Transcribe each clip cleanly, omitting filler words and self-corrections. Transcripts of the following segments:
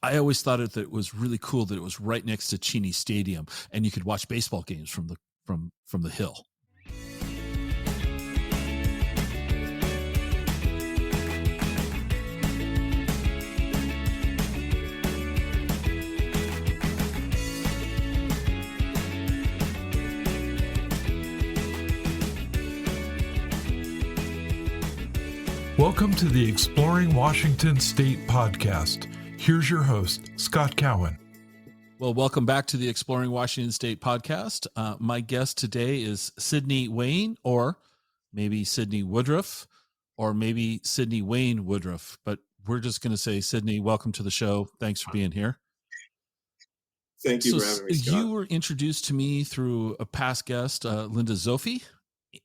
I always thought that it was really cool that it was right next to Cheney Stadium, and you could watch baseball games from the hill. Welcome to the Exploring Washington State podcast. Here's your host, Scott Cowan. Well, welcome back to the Exploring Washington State podcast. My guest today is Sidney Wayne, or maybe Sidney Woodruff, or maybe Sidney Wayne Woodruff. But we're just going to say, Sidney, welcome to the show. Thanks for being here. Thank you for having me, Scott. You were introduced to me through a past guest, Linda Zophi,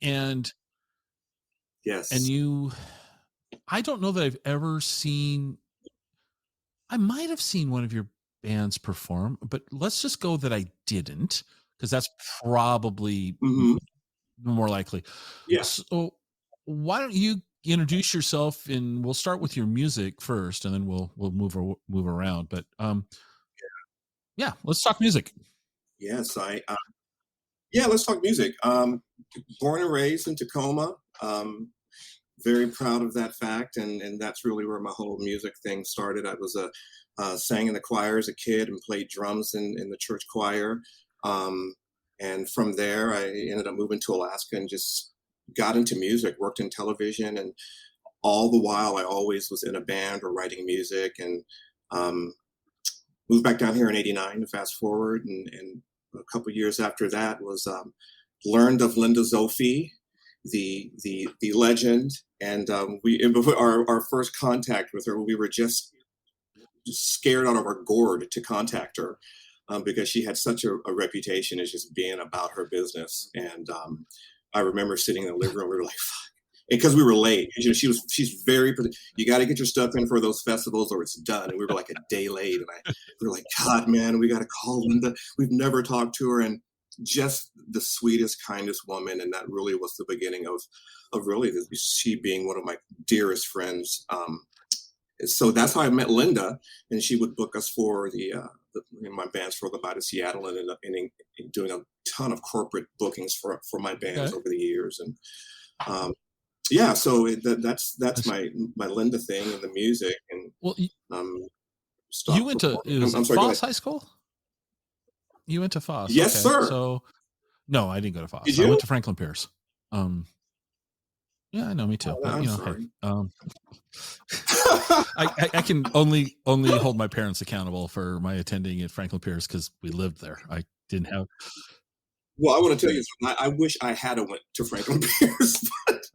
and yes, and you. I don't know that I've ever seen. I might have seen one of your bands perform, but let's just go that I didn't, because that's probably more likely. Yes. Yeah. So why don't you introduce yourself, and we'll start with your music first, and then we'll move around. But yeah, let's talk music. Yes, let's talk music. Born and raised in Tacoma. Very proud of that fact, and that's really where my whole music thing started. I was sang in the choir as a kid and played drums in the church choir, and from there I ended up moving to Alaska and just got into music, worked in television, and all the while I always was in a band or writing music, and moved back down here in '89 to fast forward, and a couple years after that was learned of Linda Zophi, the legend, and our first contact with her, we were just scared out of our gourd to contact her, because she had such a reputation as just being about her business. And I remember sitting in the living room, we were like, fuck, because we were late. You know, she's very, you got to get your stuff in for those festivals or it's done. And we were like a day late, and we were like, God, man, we got to call Linda. We've never talked to her, and just the sweetest, kindest woman. And that really was the beginning of really she being one of my dearest friends. So that's how I met Linda, and she would book us for my bands for the Bite of Seattle, and ended up doing a ton of corporate bookings for my bands over the years. And so that's my Linda thing and the music. And you went to Foss High School? You went to Foss? Yes, sir. So, no, I didn't go to Foss. Did you? I went to Franklin Pierce. Yeah, I know, me too. Oh, but, I can only hold my parents accountable for my attending at Franklin Pierce because we lived there. I didn't have. Well, I want to tell you something. I wish I had went to Franklin Pierce, but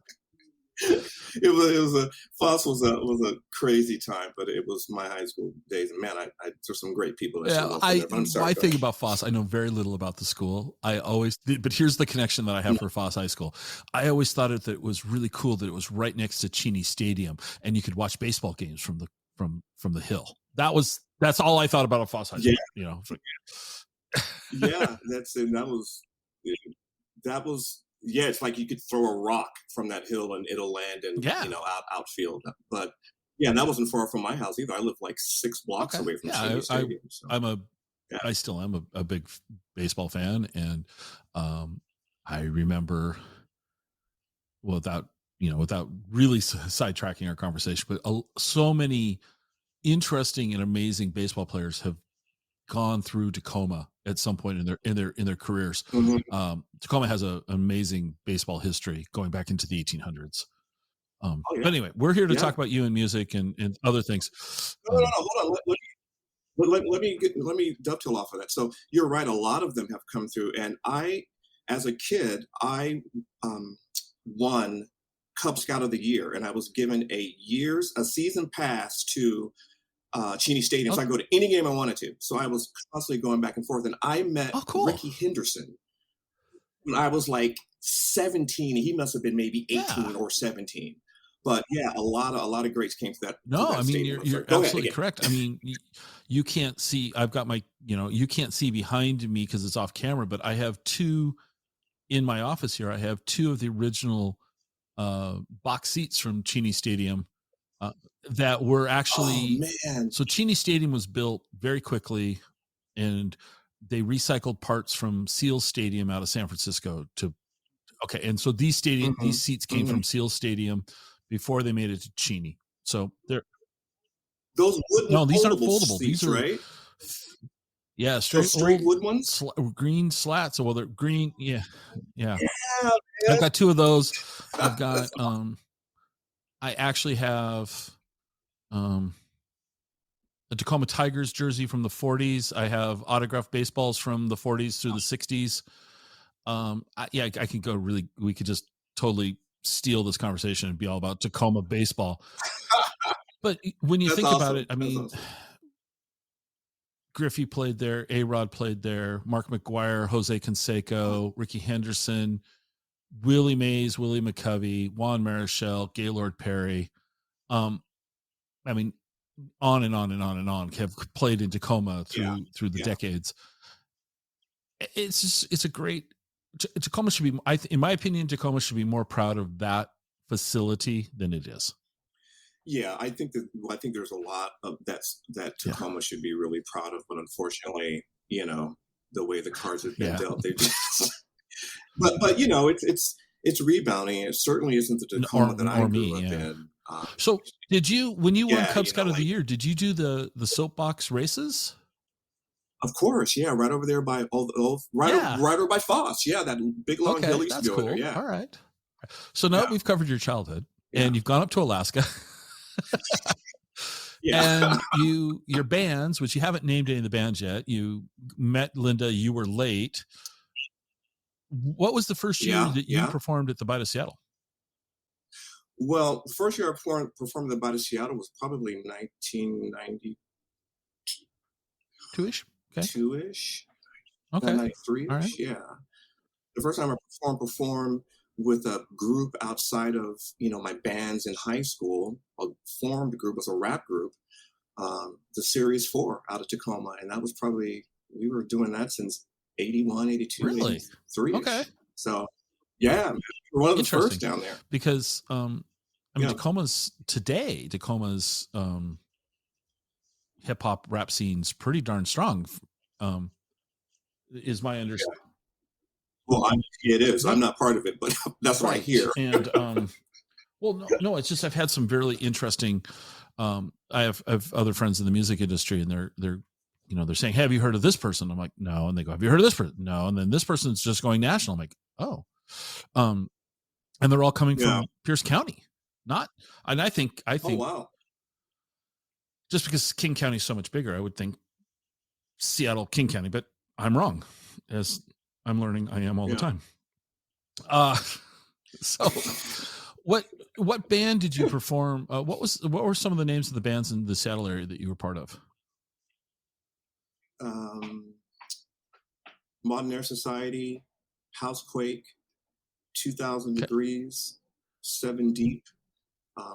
Foss was a crazy time, but it was my high school days, and man, there's some great people. My thing about Foss, I know very little about the school. But here's the connection that I have for Foss High School. I always thought that it was really cool that it was right next to Cheney Stadium, and you could watch baseball games from the hill. That's all I thought about a Foss High School. Yeah. You know. Yeah, that was. Yeah, it's like you could throw a rock from that hill and it'll land in outfield. But yeah, and that wasn't far from my house either. I live like 6 blocks away from Cheney Stadium. I still am a big baseball fan, and I remember, without really sidetracking our conversation, but so many interesting and amazing baseball players have gone through Tacoma at some point in their careers. Mm-hmm. Tacoma has an amazing baseball history going back into the 1800s. Yeah. But anyway, we're here to talk about you and music and other things. No, hold on. Let me dovetail off of that. So you're right. A lot of them have come through, and as a kid, I won Cub Scout of the Year, and I was given a season pass to Cheney Stadium, so I could go to any game I wanted to. So I was constantly going back and forth, and I met Ricky Henderson when I was like 17. He must have been maybe 18 or 17. But yeah, a lot of greats came to that. No, to that I mean, stadium. you're absolutely correct. I mean, you can't see. I've got my, you can't see behind me because it's off camera. But I have 2 in my office here. I have 2 of the original box seats from Cheney Stadium that were Oh actually, man. so Cheney Stadium was built very quickly, and they recycled parts from Seals Stadium out of San Francisco to, okay. And so these Hmm. seats came Hmm. from Seals Stadium before they made it to Cheney. So they're, Those wooden no, these aren't foldable foldable. These seats, are, right? yeah, Those straight straight old wood ones. green slats. Well, they're green. Yeah. Yeah. Yeah, I've man. got two of those. I've That's got, I actually have, um, a Tacoma Tigers jersey from the 40s. I have autographed baseballs from the 40s through the 60s. I can go really, we could just totally steal this conversation and be all about Tacoma baseball. But when you that's think about awesome. it, I That's mean, awesome. Griffey played there, A-Rod played there, Mark McGuire, Jose Canseco, Ricky Henderson, Willie Mays, Willie McCovey, Juan Marichal, Gaylord Perry. I mean, on and on and on and on have played in Tacoma Yeah, through the yeah, decades. It's just, it's a great, Tacoma should be, in my opinion, Tacoma should be more proud of that facility than it is. yeah. I think there's a lot of that Yeah. Tacoma should be really proud of, but unfortunately, the way the cards have been Yeah. dealt, they just. But it's rebounding. It certainly isn't the Tacoma that I Or grew me. up Yeah. in. So did you, when you won Yeah, Cub Scout of the like, Year, did you do the soapbox races? of course, yeah, right over there by Yeah. right over by Foss. Yeah, that big long Okay. hill used to That's go there. cool. Yeah, All right. So now yeah, we've covered your childhood yeah, and you've gone up to Alaska. yeah. And your bands, which you haven't named any of the bands yet, you met Linda, you were late. What was the first year Yeah, that you yeah. performed at the Bite of Seattle? Well, the first year I performed at the Bite of Seattle was probably 1992-ish, Two-ish? Okay. 93-ish. All right. Yeah. The first time I performed with a group outside of, my bands in high school, a formed group, was a rap group, the Series 4 out of Tacoma. And that was probably, we were doing that since 81, 82, Really? 83-ish. Okay. So, yeah, we're one of the first Interesting. down there. Because I mean, Yeah. Tacoma's hip hop rap scene's pretty darn strong. Is my understanding. Well, it is. Yeah. I'm not part of it, but that's what I hear. And well, no, it's just I've had some really interesting. I have other friends in the music industry, and they're saying, "Hey, have you heard of this person?" I'm like, "No," and they go, "Have you heard of this person?" No, and then this person's just going national. I'm like, "Oh," and they're all coming Yeah. from Pierce County, and I think Oh, wow. just because King County is so much bigger, I would think Seattle, King County, but I'm wrong, as I'm learning I am all the Yeah. time. So what band did you perform? What were some of the names of the bands in the Seattle area that you were part of? Modern Air Society, Housequake, 2000 Okay. Degrees, 7 Deep,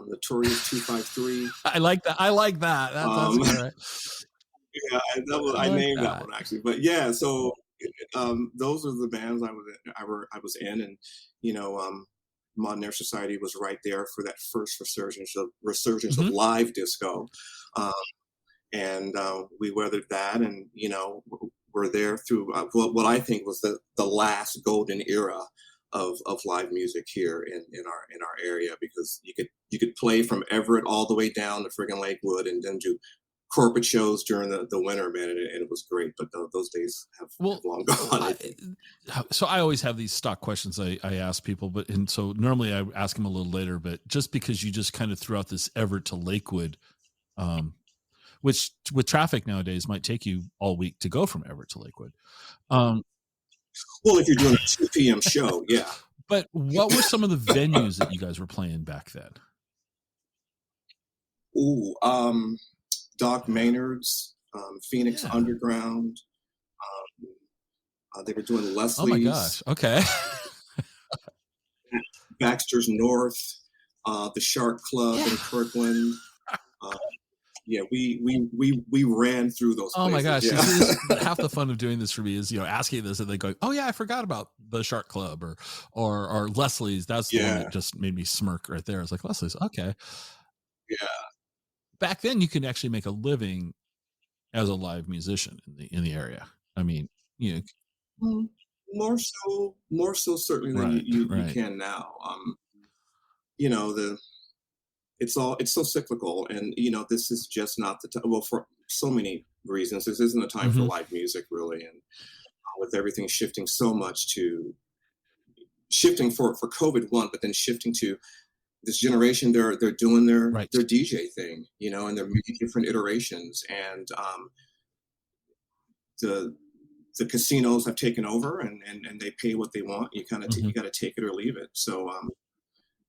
Notorious 253. I like that. That's all right. Yeah, I like named that that. one actually. But yeah, so those are the bands I was in, and Modern Air Society was right there for that first resurgence of Mhm. live disco, and we weathered that, and we're there through what I think was the last golden era of live music here in our area, because you could play from Everett all the way down to friggin' Lakewood, and then do corporate shows during the winter, man, and it was great. But those days have long gone. I think. So I always have these stock questions I ask people, and so normally I ask them a little later, but just because you just kind of threw out this Everett to Lakewood, which with traffic nowadays might take you all week to go from Everett to Lakewood. Well, if you're doing a 2 p.m. show, yeah. But what were some of the venues that you guys were playing back then? Ooh, Doc Maynard's, Phoenix Underground. They were doing Leslie's. Oh my gosh! Okay. Baxter's North, the Shark Club in Kirkland. Yeah, we ran through those places. Oh my gosh! Yeah. Half the fun of doing this for me is asking this and then going, "Oh yeah, I forgot about the Shark Club or Leslie's." That's the one that just made me smirk right there. I was like, Leslie's, okay. Yeah. back then you could actually make a living as a live musician in the area. I mean, you know, Mm, more so certainly than right, you right. can now. You know, it's so cyclical, and this is just not the time. Well, for so many reasons, this isn't a time for Hmm. live music, really, and with everything shifting so much to shifting for COVID one, but then shifting to this generation, they're doing Right. their DJ thing, and they're making different iterations, and the the casinos have taken over, and they pay what they want. Hmm. You got to take it or leave it. So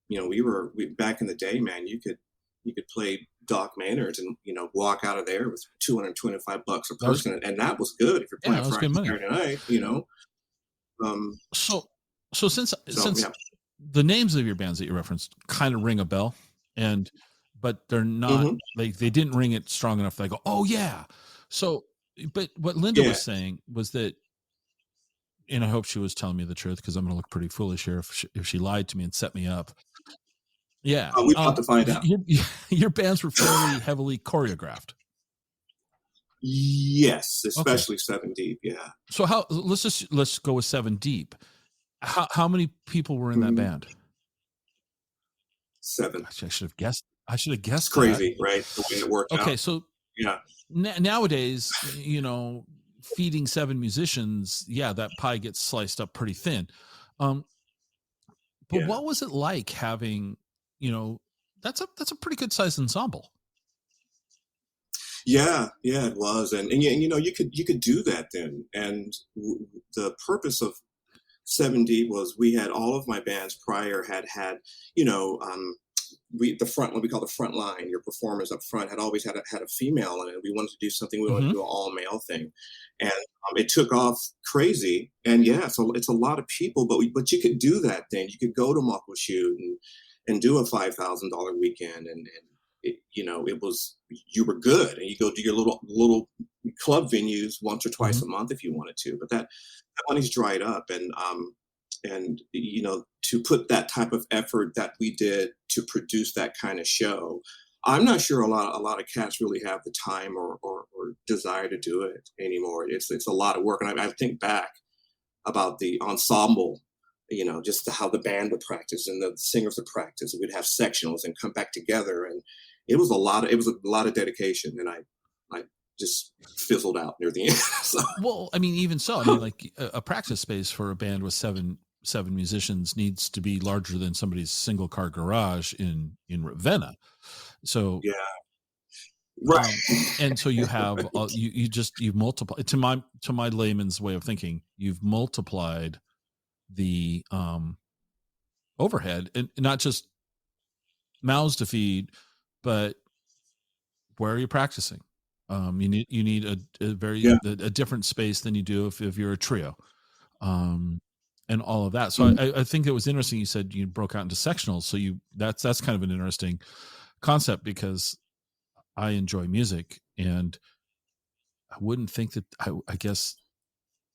we back in the day, man, you could play Doc Maynard's and walk out of there with $225 a That was, person, and that was good if you're yeah, playing that was Friday good money. Saturday night. Um, So, so so since yeah. the names of your bands that you referenced kind of ring a bell, and but they're not, Hmm. like, they didn't ring it strong enough that I go, oh yeah. So, but what Linda Yeah. was saying was that, and I hope she was telling me the truth because I'm going to look pretty foolish here if she lied to me and set me up. Yeah. We about to find out. Your your bands were fairly heavily choreographed. Yes, Okay. especially Seven Deep. Yeah. So let's go with Seven Deep. How many people were in that Mhm. band? Seven. Actually, I should have It's guessed that. crazy, right? The way it worked out. Okay, so Yeah. nowadays, feeding seven musicians, yeah, that pie gets sliced up pretty thin. Um, but Yeah. what was it like having, you know, that's a pretty good sized ensemble. Yeah, yeah, it was, and you could do that then, and the purpose of 7D was we had all of my bands prior had you know we the front what we call the front line, your performers up front had always had a female in it. We wanted to do something, we wanted Hmm. to do an all male thing, and it took off crazy. And yeah, so it's a lot of people, but you could do that then. You could go to Muckleshoot and do a $5,000 weekend, and it was, you were good, and you go do your little club venues once or twice Hmm. a month if you wanted to. But that money's dried up, and to put that type of effort that we did to produce that kind of show, I'm not sure a lot of cats really have the time or desire to do it anymore. It's a lot of work, and I think back about the ensemble, just how the band would practice and the singers would practice. We'd have sectionals and come back together, and it was a lot of dedication, and I just fizzled out near the end. So Well, I mean, even so, I mean, like a practice space for a band with seven musicians needs to be larger than somebody's single car garage in Ravenna. So, yeah, right. and so you have you multiply, to my layman's way of thinking, you've multiplied the overhead, and not just mouths to feed, but where are you practicing? You need a very Yeah. a different space than you do if you're a trio, um, and all of that. So Mhm. I think it was interesting. You said you broke out into sectionals. So that's kind of an interesting concept because I enjoy music, and I wouldn't think that I guess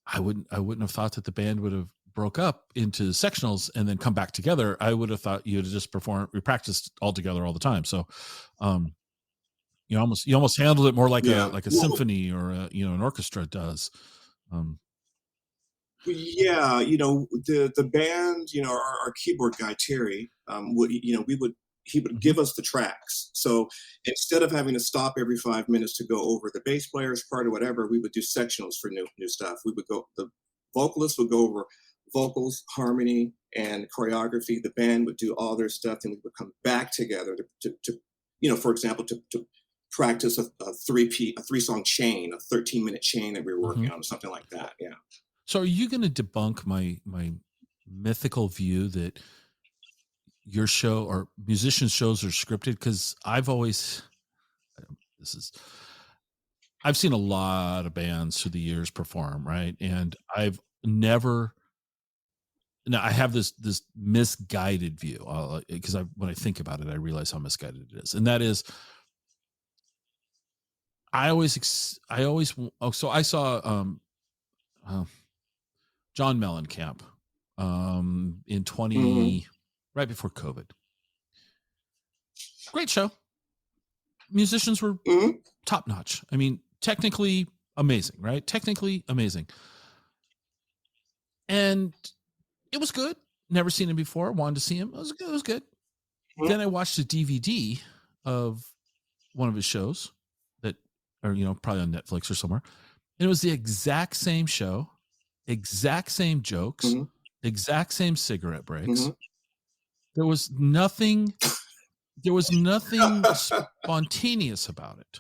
I wouldn't have thought that the band would have broke up into sectionals and then come back together. I would have thought you'd just we practiced all together all the time. So, um, you almost handled it more Yeah. like a Well, symphony or an orchestra does. Um, yeah, the band, our keyboard guy Terry, would we would he would mhm, give us the tracks. So instead of having to stop every 5 minutes to go over the bass player's part or whatever, we would do sectionals for new stuff. We would go The vocalist would go over vocals, harmony, and choreography. The band would do all their stuff, and we would come back together to for example, to practice a 3 song chain, a 13-minute chain that we were mhm. working on, or something like that. Yeah. So, are you going to debunk my mythical view that your show or musician shows are scripted? Because this is I've seen a lot of bands through the years perform, right? And I've never now I have this misguided view because when I think about it, I realize how misguided it is, and that is I always oh so I saw uh, John Mellencamp in Mhm. 20 right before COVID. Great show, musicians were Mhm. top notch. I mean, technically amazing, right? Technically amazing. And it was good. Never seen him before. Wanted to see him. It was good. It was good. Mhm. Then I watched a DVD of one of his shows that, or, probably on Netflix or somewhere. And it was the exact same show, exact same jokes, Mhm. exact same cigarette breaks. Mhm. There was nothing spontaneous about it.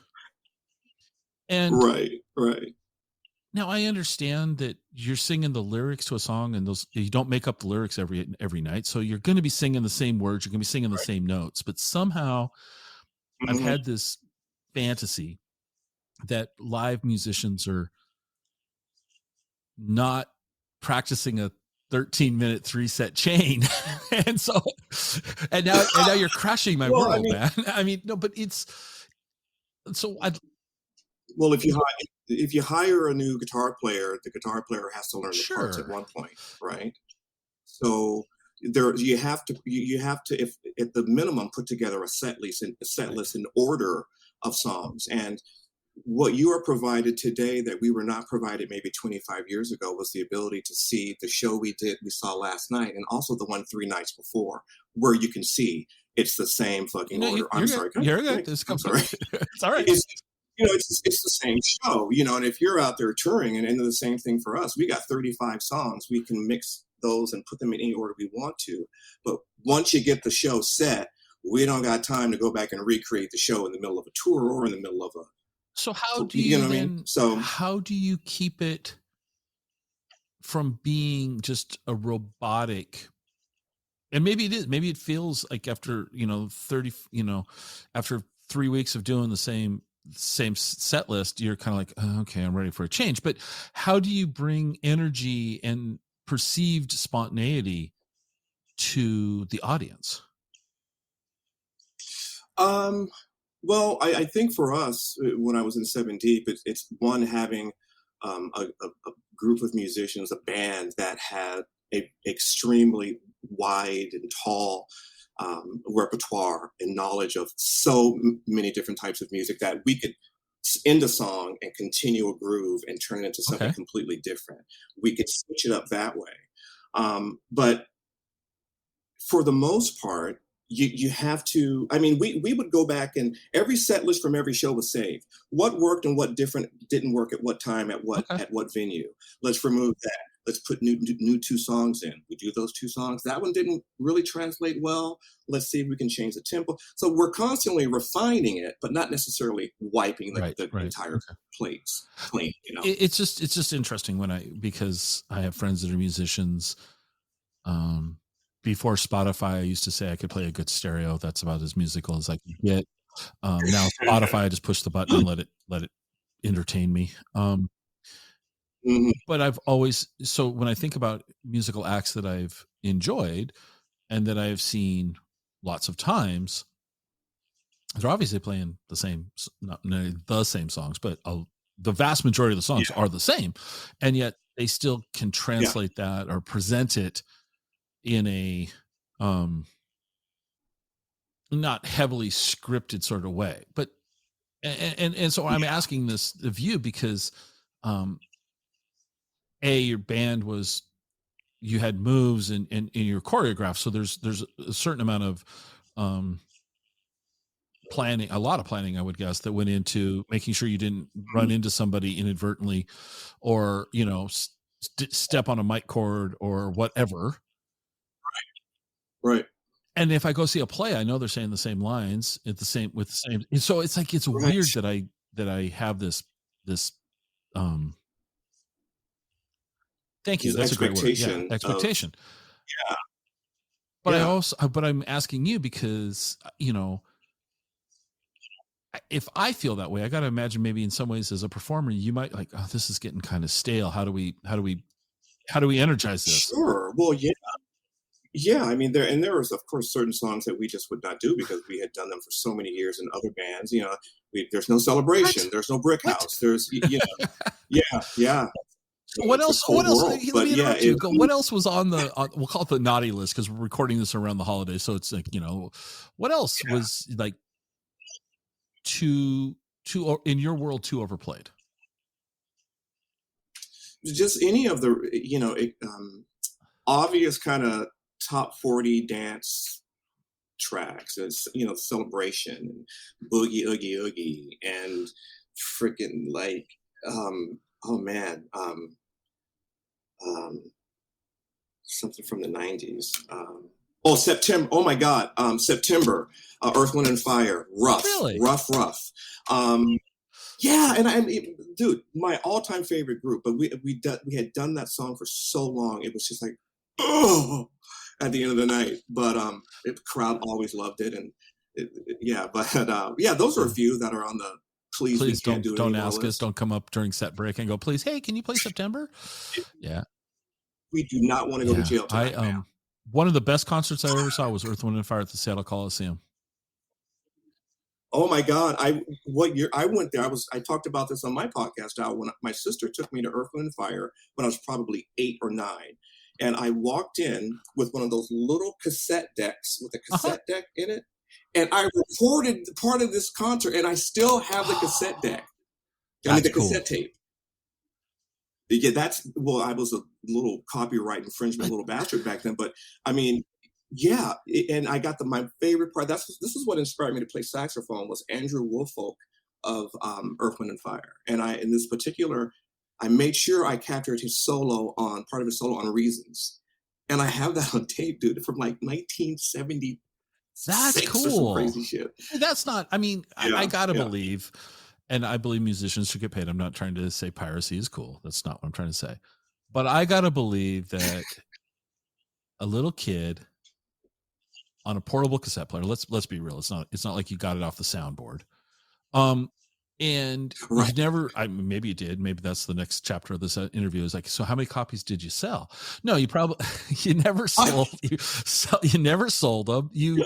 And Right. now I understand that you're singing the lyrics to a song, and you don't make up the lyrics every night. So you're going to be singing the same words. You're going to be singing the same notes. But somehow I've Mhm. had this fantasy that live musicians are not practicing a 13-minute 3-set chain. and now you're crashing my Well, I world, mean, man. I mean, no, but it's so I well, if you hire a new guitar player, the guitar player has to learn the parts at sure. one point, right? So you have to, if at the minimum, put together a set Right. list in order of songs. And what you are provided today that we were not provided maybe 25 years ago was the ability to see the show we saw last night, and also the one 3 nights before, where you can see it's the same fucking order. I'm You're good. sorry. You're good. I'm sorry. It's all right. It's it's the same show, and if you're out there touring, and the same thing for us, we got 35 songs. We can mix those and put them in any order we want to. But once you get the show set, we don't got time to go back and recreate the show in the middle of a tour or in the middle of a, So you know what I mean? So, how do you keep it from being just a robotic? And maybe it is, maybe it feels like after, 30, after 3 weeks of doing the same set list, you're kind of like, oh, okay, I'm ready for a change. But how do you bring energy and perceived spontaneity to the audience? well, I think for us, when I was in Seven Deep, it's one, having a group of musicians, a band that had a extremely wide and tall repertoire and knowledge of many different types of music that we could end a song and continue a groove and turn it into something Okay. completely different. We could switch it up that way. But for the most part, you have to. I mean, we would go back, and every set list from every show was saved. What worked and what didn't work at what time, Okay. at what venue. Let's remove that. Let's put new 2 songs in. We do those 2 songs. That one didn't really translate well. Let's see if we can change the tempo. So we're constantly refining it, but not necessarily wiping the Right. entire Okay. plates clean. It's just interesting because I have friends that are musicians. Before Spotify, I used to say I could play a good stereo. That's about as musical as I could get. Now Spotify, I just push the button and let it entertain me. Mhm. But so when I think about musical acts that I've enjoyed and that I've seen lots of times, they're obviously playing not the same songs, but the vast majority of the songs Yeah, are the same, and yet they still can yeah, translate that or present it in a not heavily scripted sort of way. But and so I'm yeah. asking this of you because um your band you had moves and your choreograph, so there's a certain amount of um planning, a lot of planning, I would guess, that went into making sure you didn't run Mhm. into somebody inadvertently, or step on a mic cord or whatever. Right, And if I go see a play, I know they're saying the same lines at the same with the same. And so it's like it's weird right. that I have this. Um, Thank you. This That's a great word. Yeah, expectation of, expectation. yeah, yeah. But I'm asking you because if I feel that way, I got to imagine maybe in some ways as a performer, you might like, oh, this is getting kind of stale. How do we energize this? Sure. Well, yeah. Yeah, I mean, there was, of course, certain songs that we just would not do because we had done them for so many years in other bands. There's no celebration, What? there's no brick What? house, yeah, yeah. What It's a else? What cold else? world, Let but me yeah, interrupt you. What else was we'll call it the naughty list because we're recording this around the holidays. So it's like, what else was like too in your world too overplayed? Just any of the, obvious kind of top 40 dance tracks. It's, Celebration and Boogie Oogie Oogie and freaking like, oh man, um, something from the 90s. Oh, September. Oh my God. September. Earth, Wind and Fire. Rough. Really? Rough, rough. Yeah, and dude, my all-time favorite group. But we had done that song for so long, it was just like, oh, at the end of the night. But the crowd always loved it, and yeah. But yeah, those are a few that are on the please we Please can't do it don't anymore ask us. list. Don't come up during set break and go, please, hey, can you play September? Yeah. We do not want to go to Yeah. jail tonight, man. One of the best concerts I ever saw was Earth, Wind and Fire at the Seattle Coliseum. Oh my God! What year I went there? I talked about this on my podcast now. When my sister took me to Earth, Wind and Fire when I was probably 8 or 9, and I walked in with one of those little cassette decks with a cassette deck in it, and I recorded part of this concert, and I still have the cassette deck. The cool. cassette tape. Yeah, I was a little copyright infringement little bastard back then, but I mean, yeah, and I got my favorite part. This is what inspired me to play saxophone was Andrew Woolfolk of Earth, Wind and Fire, and in this particular, I made sure I captured part of his solo on Reasons, and I have that on tape, dude, from like 1976 That's or some cool. crazy shit. That's not. I mean, Yeah, I gotta yeah. believe, and I believe musicians should get paid. I'm not trying to say piracy is cool. That's not what I'm trying to say. But I gotta believe that a little kid on a portable cassette player. Let's be real. It's not like you got it off the soundboard. And Right. you never. Maybe you did. Maybe that's the next chapter of this interview. Is like, so how many copies did you sell? No, you probably you never sold. You never sold them. You.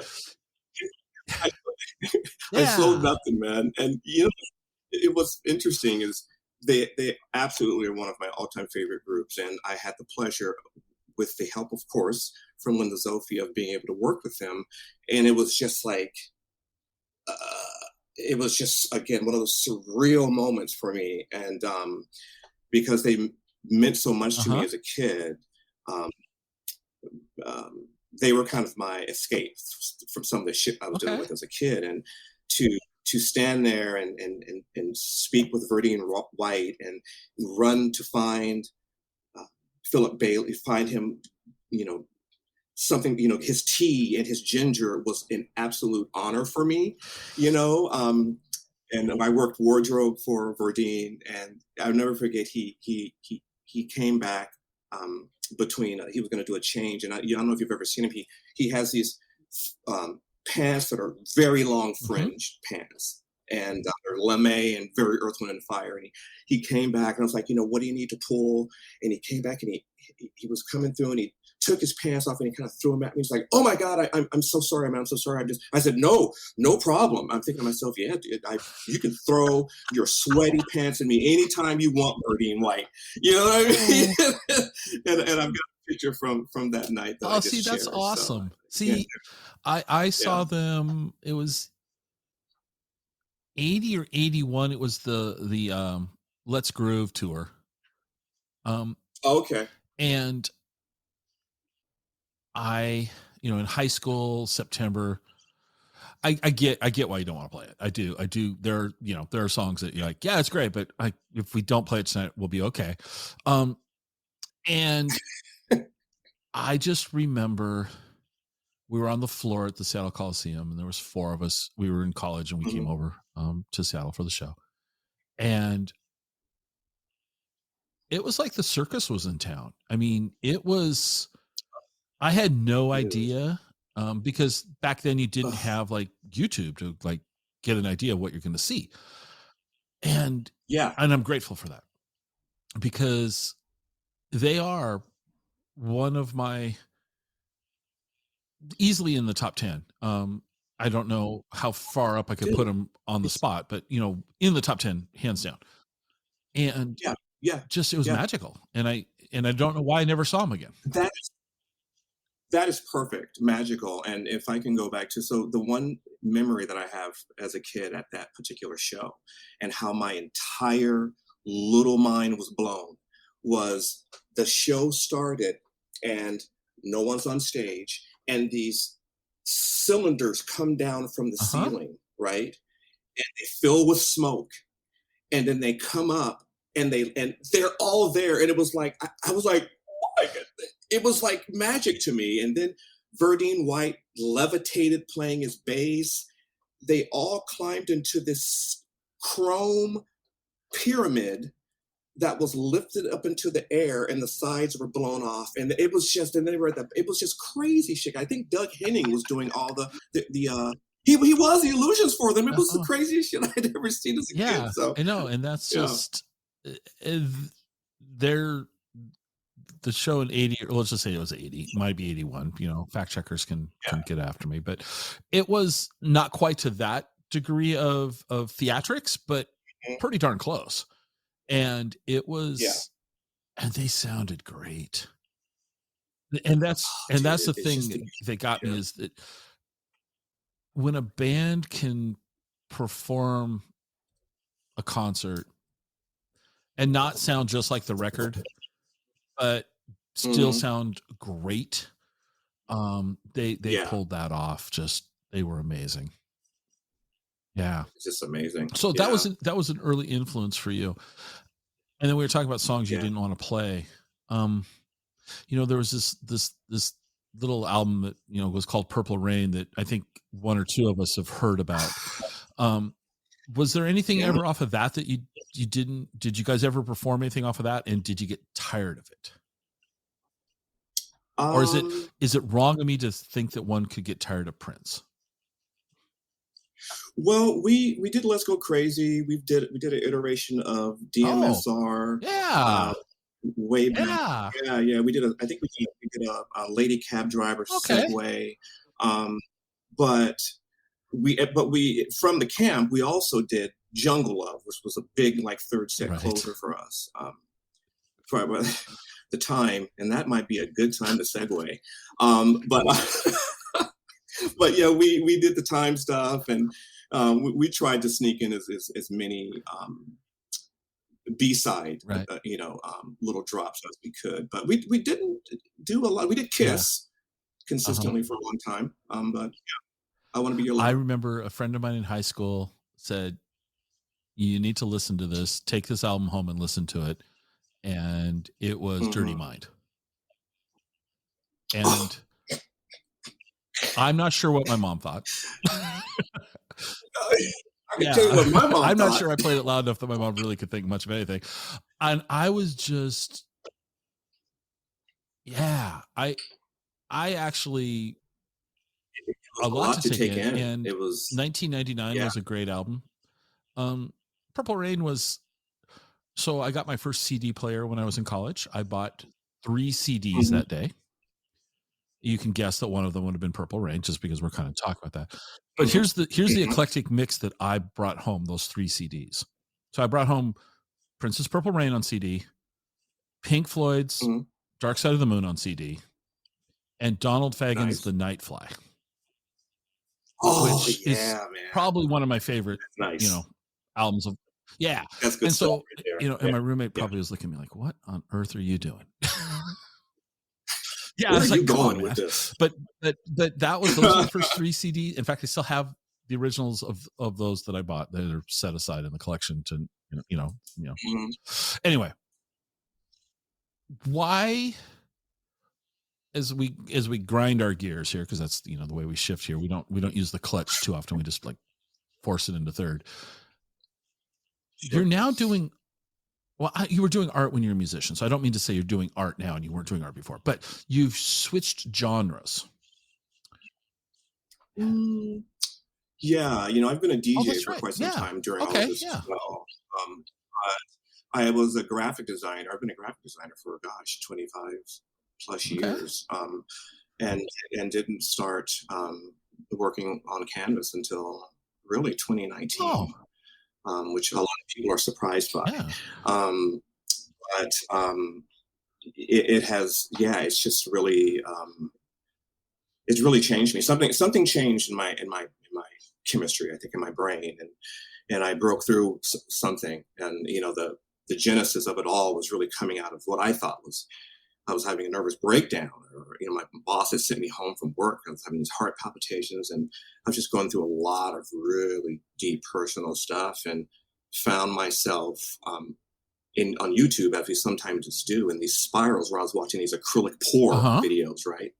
I sold nothing, man. And it was interesting is they absolutely are one of my all-time favorite groups, and I had the pleasure, with the help, of course, from Linda Zofia, of being able to work with them, and it was just like, it was just again one of those surreal moments for me, and because they meant so much to me as a kid. They were kind of my escape from some of the shit I was dealing with as a kid, and to stand there and speak with Verdine White and run to find Philip Bailey, find him, something, his tea and his ginger was an absolute honor for me, and I worked wardrobe for Verdine, and I'll never forget he came back between he was going to do a change, and I don't know if you've ever seen him. He has these pants that are very long fringed pants, and they're lame and very Earth, Wind and Fire. And he came back, and I was like, what do you need to pull? And he came back, and he was coming through, and he took his pants off, and he kind of threw them at me. He's like, "Oh my God, I'm so sorry, man. I'm so sorry." I said, "No problem." I'm thinking to myself, "Yeah, dude, you can throw your sweaty pants at me anytime you want, Verdine White." You know what I mean? and I've got a picture from that night. That I just see, that's shared, awesome. So, see, I saw them. It was 80 or 81. It was the Let's Groove tour. Okay. And in high school, September, I get why you don't want to play it. I do. There are songs that you're like, yeah, it's great, but if we don't play it tonight, we'll be okay. And I just remember we were on the floor at the Seattle Coliseum, and there was 4 of us. We were in college, and we came over to Seattle for the show, and it was like the circus was in town. I mean, it was. I had no idea because back then you didn't have like YouTube to like get an idea of what you're going to see, and I'm grateful for that because they are one of my easily in the top 10. I don't know how far up I could put them on the spot, but in the top 10, hands down. And it was magical. And I don't know why I never saw them again. That is perfect, magical. And if I can go back to, so the one memory that I have as a kid at that particular show and how my entire little mind was blown was the show started and no one's on stage and these cylinders come down from the Uh-huh. ceiling, right? And they fill with smoke and then they come up and they're all there and it was like I was like, oh my God. It was like magic to me. And then Verdine White levitated playing his bass. They all climbed into this chrome pyramid that was lifted up into the air and the sides were blown off and it was just, and they were at the, it was just crazy shit. I think Doug Henning was doing all he was the illusions for them. It was the Uh-huh. craziest shit I'd ever seen as a kid. Yeah, So I know, and that's yeah. just they're the show in 80, or let's just say it was 80, might be 81, fact checkers can get after me, but it was not quite to that degree of theatrics, but Mhm. pretty darn close. And it Yeah. was, and they sounded great. And Dude, that's the it's just thing that got me, is that when a band can perform a concert and not sound just like the record, but still Mhm. sound great. They Yeah, pulled that off. Just, they were amazing. Yeah. it's just amazing. So Yeah, that was an early influence for you. And then we were talking about songs you yeah. didn't want to play. Um, there was this little album that was called Purple Rain that I think one or two of us have heard about. Was there anything Yeah. ever off of that you didn't? Did you guys ever perform anything off of that? And did you get tired of it? Or Um, is it wrong of me to think that one could get tired of Prince? well, we did Let's Go Crazy. We did an iteration of Oh, DMSR, yeah. way back. Yeah. Yeah, yeah, we did a I think we did a Lady Cab Driver Okay. Segway. Um, but we from the camp, we also did Jungle Love, which was a big, like, third set Right. closer for us, for the time, and that might be a good time to segue. But but yeah, we did the time stuff, and we tried to sneak in as many B-side, Right. little drops as we could. But we didn't do a lot. We did Yeah. Kiss Uh-huh. consistently for a long time. But yeah, I Want to Be Your I Lover. remember a friend of mine in high school said, "You need to listen to this. Take this album home and listen to it." And it was Dirty Mhm. Mind. And I'm not sure what my mom thought. I can tell you what my mom I'm not thought. sure I played it loud enough that my mom really could think much of anything. And I was just, yeah, I actually, It a was a lot lot to to take take in. in. And It was 1999 yeah. was a great album. Purple Rain was, so I got my first CD player when I was in college. I bought 3 CDs Mhm. that day. You can guess that one of them would have been Purple Rain, just because we're kind of talking about that. But Mhm. here's the eclectic mix that I brought home, those 3 CDs. So I brought home Prince's Purple Rain on CD, Pink Floyd's Mhm. Dark Side of the Moon on CD, and Donald Fagen's Nice. The Night Fly, Oh, which is yeah, man. probably one of my favorite, Nice. albums of, yeah. That's good And stuff so, right there. and Yeah, my roommate yeah. probably was looking at me like, "What on earth are you doing?" Yeah, I Where are was you like, "Come on, going with man." this? But those are the first 3 CDs. In fact, I still have the originals of those that I bought that are set aside in the collection to, Mhm. Anyway, why, as we grind our gears here, because that's, the way we shift here. We don't use the clutch too often. We just, like, force it into third. You're Sure. now doing, well, you were doing art when you were a musician, so I don't mean to say you're doing art now and you weren't doing art before, but you've switched genres. Mm, yeah, I've been a Oh, DJ that's for right. quite some Yeah. time during all of Okay. this as Yeah. well. I was a graphic designer. I've been a graphic designer for, gosh, 25 plus Okay. years, and didn't start working on canvas until really 2019, Oh, which a lot of people are surprised by. yeah. Um, but it has, yeah, it's just really it's really changed me. Something changed in my chemistry, I think, in my brain, and I broke through something, and the genesis of it all was really coming out of what I thought was I was having a nervous breakdown, or my boss had sent me home from work. I was having these heart palpitations, and I was just going through a lot of really deep personal stuff, and found myself on YouTube, as we sometimes just do, in these spirals where I was watching these acrylic pour videos, right?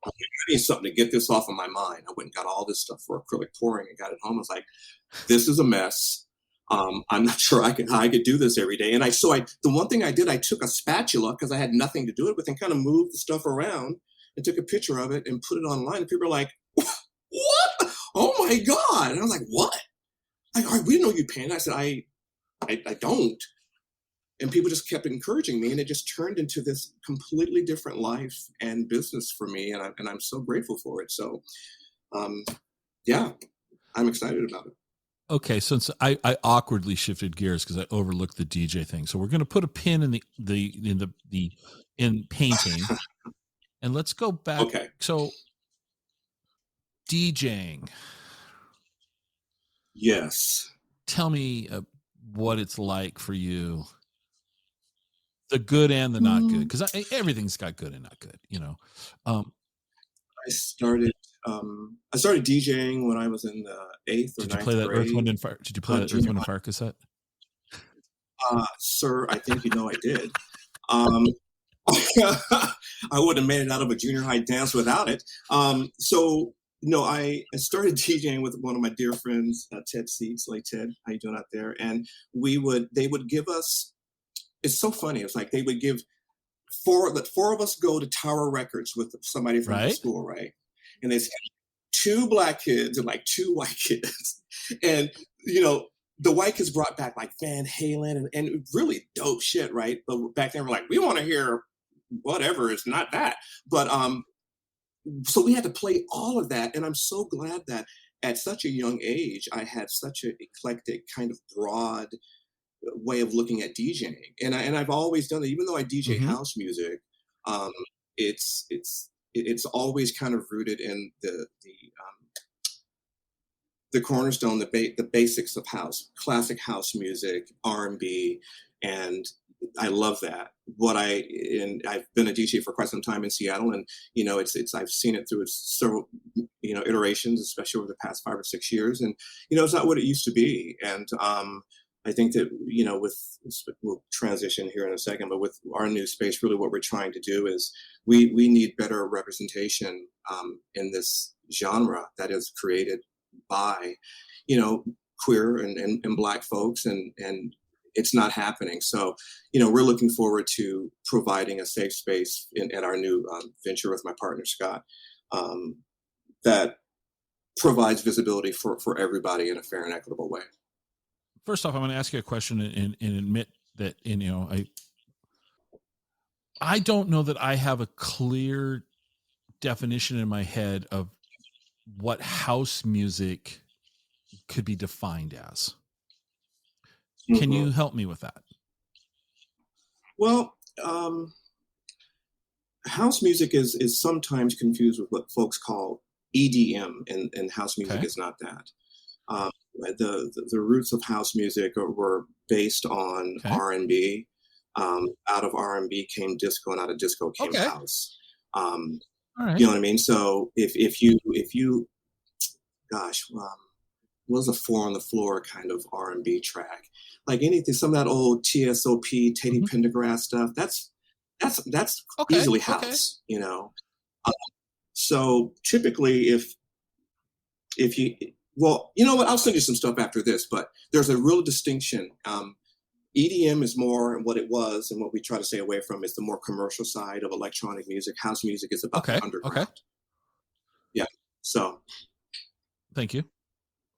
I need something to get this off of my mind. I went and got all this stuff for acrylic pouring and got it home. I was like, this is a mess. I'm not sure how I could do this every day. And the one thing I did, I took a spatula because I had nothing to do it with, and kind of moved the stuff around and took a picture of it and put it online. And people are like, what? Oh my God. And I was like, what? Like, we didn't know you painted. I said, I don't. And people just kept encouraging me, and it just turned into this completely different life and business for me. And I'm so grateful for it. So, yeah, I'm excited about it. Okay, since I awkwardly shifted gears because I overlooked the DJ thing, so we're going to put a pin in painting, and let's go back. Okay. So, DJing. Yes. Tell me what it's like for you. The good and the not good, because everything's got good and not good, I started DJing when I was in the 8th or 9th grade. Did you play that Earth, Wind, and Fire? Did you play that Earth, Wind, and Fire cassette? Sir, I think I did. I wouldn't have made it out of a junior high dance without it. So no, I started DJing with one of my dear friends, Ted Seeds. Like, Ted, how you doing out there? And they would give us. It's so funny. It's like they would give four of us go to Tower Records with somebody from the school, right? And there's 2 black kids and like 2 white kids. And, the white kids brought back like Van Halen and really dope shit, right? But back then we're like, we want to hear whatever. It's not that. But so we had to play all of that. And I'm so glad that at such a young age, I had such an eclectic kind of broad way of looking at DJing, and I've always done it. Even though I DJ house music, it's always kind of rooted in the cornerstone, the basics of house, classic house music, R&B, and I love that. I've been a DJ for quite some time in Seattle, and I've seen it through its several iterations, especially over the past 5 or 6 years, and it's not what it used to be, and I think that, we'll transition here in a second, but with our new space, really what we're trying to do is we need better representation in this genre that is created by, queer and Black folks, and it's not happening. So, we're looking forward to providing a safe space at our new venture with my partner, Scott, that provides visibility for everybody in a fair and equitable way. First off, I'm going to ask you a question and admit that, I don't know that I have a clear definition in my head of what house music could be defined as. Can you help me with that? Well, house music is sometimes confused with what folks call EDM, and house music is not that. The roots of house music were based on R&B. Out of R&B came disco, and out of disco came house. Right. You know what I mean? So if you, gosh, what was a 4 on the floor kind of R&B track? Like anything, some of that old TSOP, Teddy Pendergrass stuff. That's easily house. So typically, if you. Well, you know what? I'll send you some stuff after this, but there's a real distinction. EDM is more what it was, and what we try to stay away from is the more commercial side of electronic music. House music is about the underground. Okay. Yeah. So. Thank you.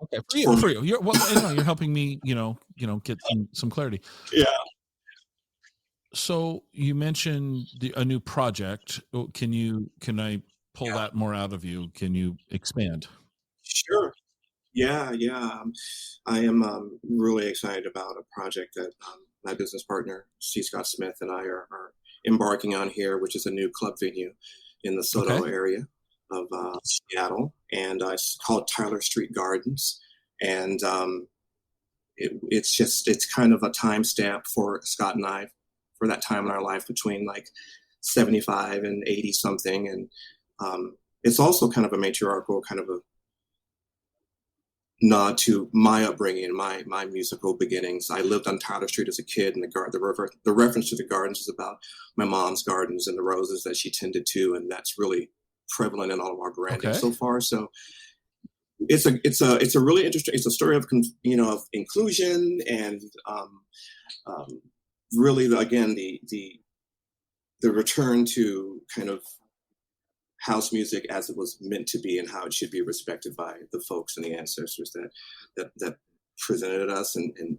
Okay. For you. You're helping me, get some clarity. Yeah. So you mentioned a new project. Can I pull that more out of you? Can you expand? Sure. Yeah. I am really excited about a project that my business partner, C. Scott Smith, and I are embarking on here, which is a new club venue in the Sodo area. Seattle, and it's called Tyler Street Gardens. And it's kind of a timestamp for Scott and I for that time in our life between like 75 and 80 something. And it's also kind of a matriarchal kind of a nod to my upbringing, my musical beginnings. I lived on Tyler Street as a kid, and the reference to the gardens is about my mom's gardens and the roses that she tended to, and that's really prevalent in all of our branding Okay. so far. So it's a really interesting. It's a story of of inclusion and really again the return to kind of house music as it was meant to be and how it should be respected by the folks and the ancestors that presented us and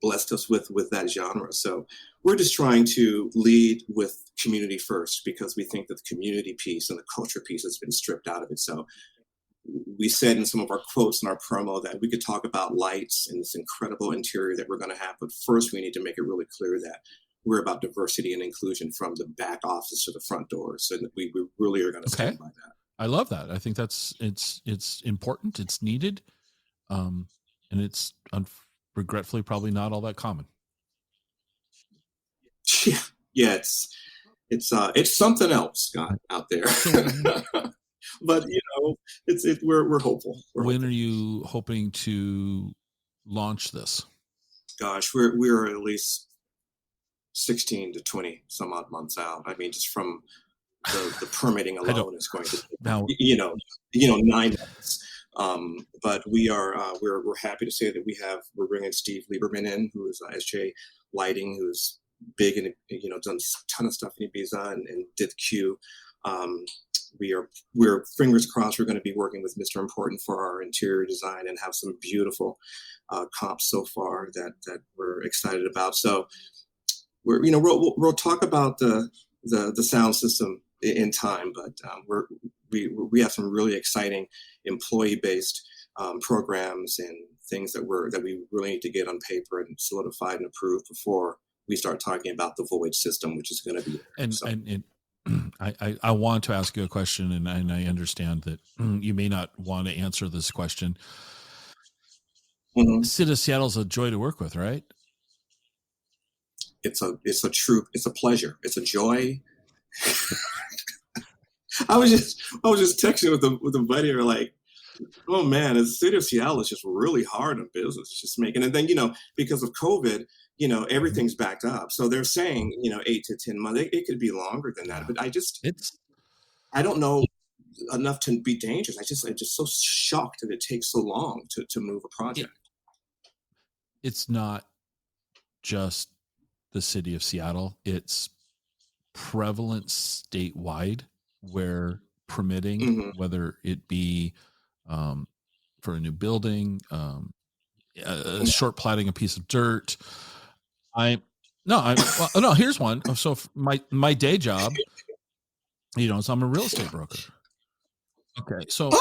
blessed us with that genre. So we're just trying to lead with community first, because we think that the community piece and the culture piece has been stripped out of it. So we said in some of our quotes in our promo that we could talk about lights and this incredible interior that we're going to have, but first we need to make it really clear that we're about diversity and inclusion from the back office to the front door. So we really are going to stand by that. I love that. I think it's important. It's needed. And it's regretfully probably not all that common. Yeah. It's something else, Scott, out there. But we're hopeful. When are you hoping to launch this? Gosh, we're at least 16 to 20 some odd months out. I mean, just from the permitting alone is going to now 9 months. But we're happy to say that we're bringing Steve Lieberman in, who is SJ Lighting, who's big and done a ton of stuff in Ibiza and did the Q. We're fingers crossed we're going to be working with Mr. Important for our interior design and have some beautiful comps so far that we're excited about. So we'll talk about the sound system in time, but we have some really exciting employee-based programs and things that we really need to get on paper and solidified and approved before we start talking about the void system, which is going to be there. And I want to ask you a question, and I understand that you may not want to answer this question. Mm-hmm. City of Seattle's a joy to work with, right? It's a pleasure. It's a joy. I was just texting with a buddy, or like, oh man, the city of Seattle is just really hard on business, just making. And then because of COVID, everything's backed up. So they're saying 8 to 10 months. It could be longer than that, but I don't know enough to be dangerous. I'm just so shocked that it takes so long to move a project. It's not just the city of Seattle. It's prevalent statewide, where permitting, whether it be for a new building, short platting a piece of dirt. Here's one. So my day job, so I'm a real estate broker. Okay. So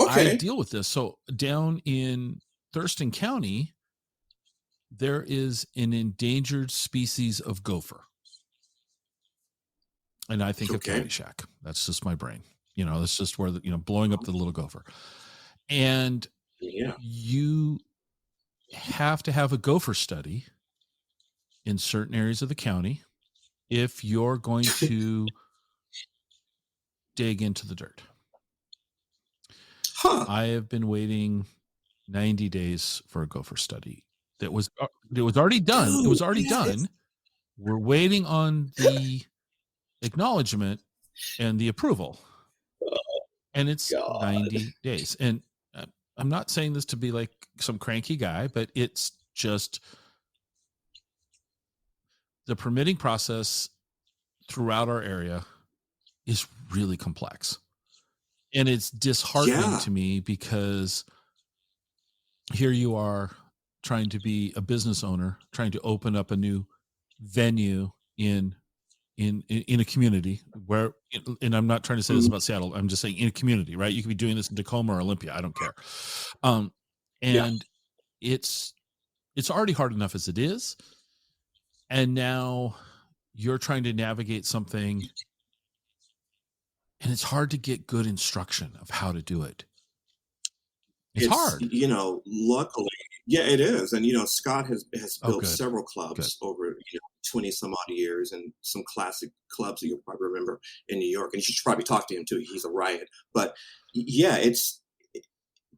I deal with this. So down in Thurston County, there is an endangered species of gopher. And I think of Caddyshack. That's just my brain. That's just where blowing up the little gopher. And you have to have a gopher study in certain areas of the county if you're going to dig into the dirt. I have been waiting 90 days for a gopher study. It was already done. It was already done. We're waiting on the acknowledgement and the approval, and it's 90 days. And I'm not saying this to be like some cranky guy, but it's just the permitting process throughout our area is really complex. And it's disheartening to me, because here you are trying to be a business owner, trying to open up a new venue in a community where, and I'm not trying to say this about Seattle, I'm just saying in a community, right? You could be doing this in Tacoma or Olympia, I don't care. It's already hard enough as it is. And now you're trying to navigate something and it's hard to get good instruction of how to do it. It's It's, hard. luckily, yeah, it is. And, Scott has Oh, built good, several good. clubs over, 20 some odd years, and some classic clubs that you'll probably remember in New York. And you should probably talk to him too. He's a riot. But yeah, it's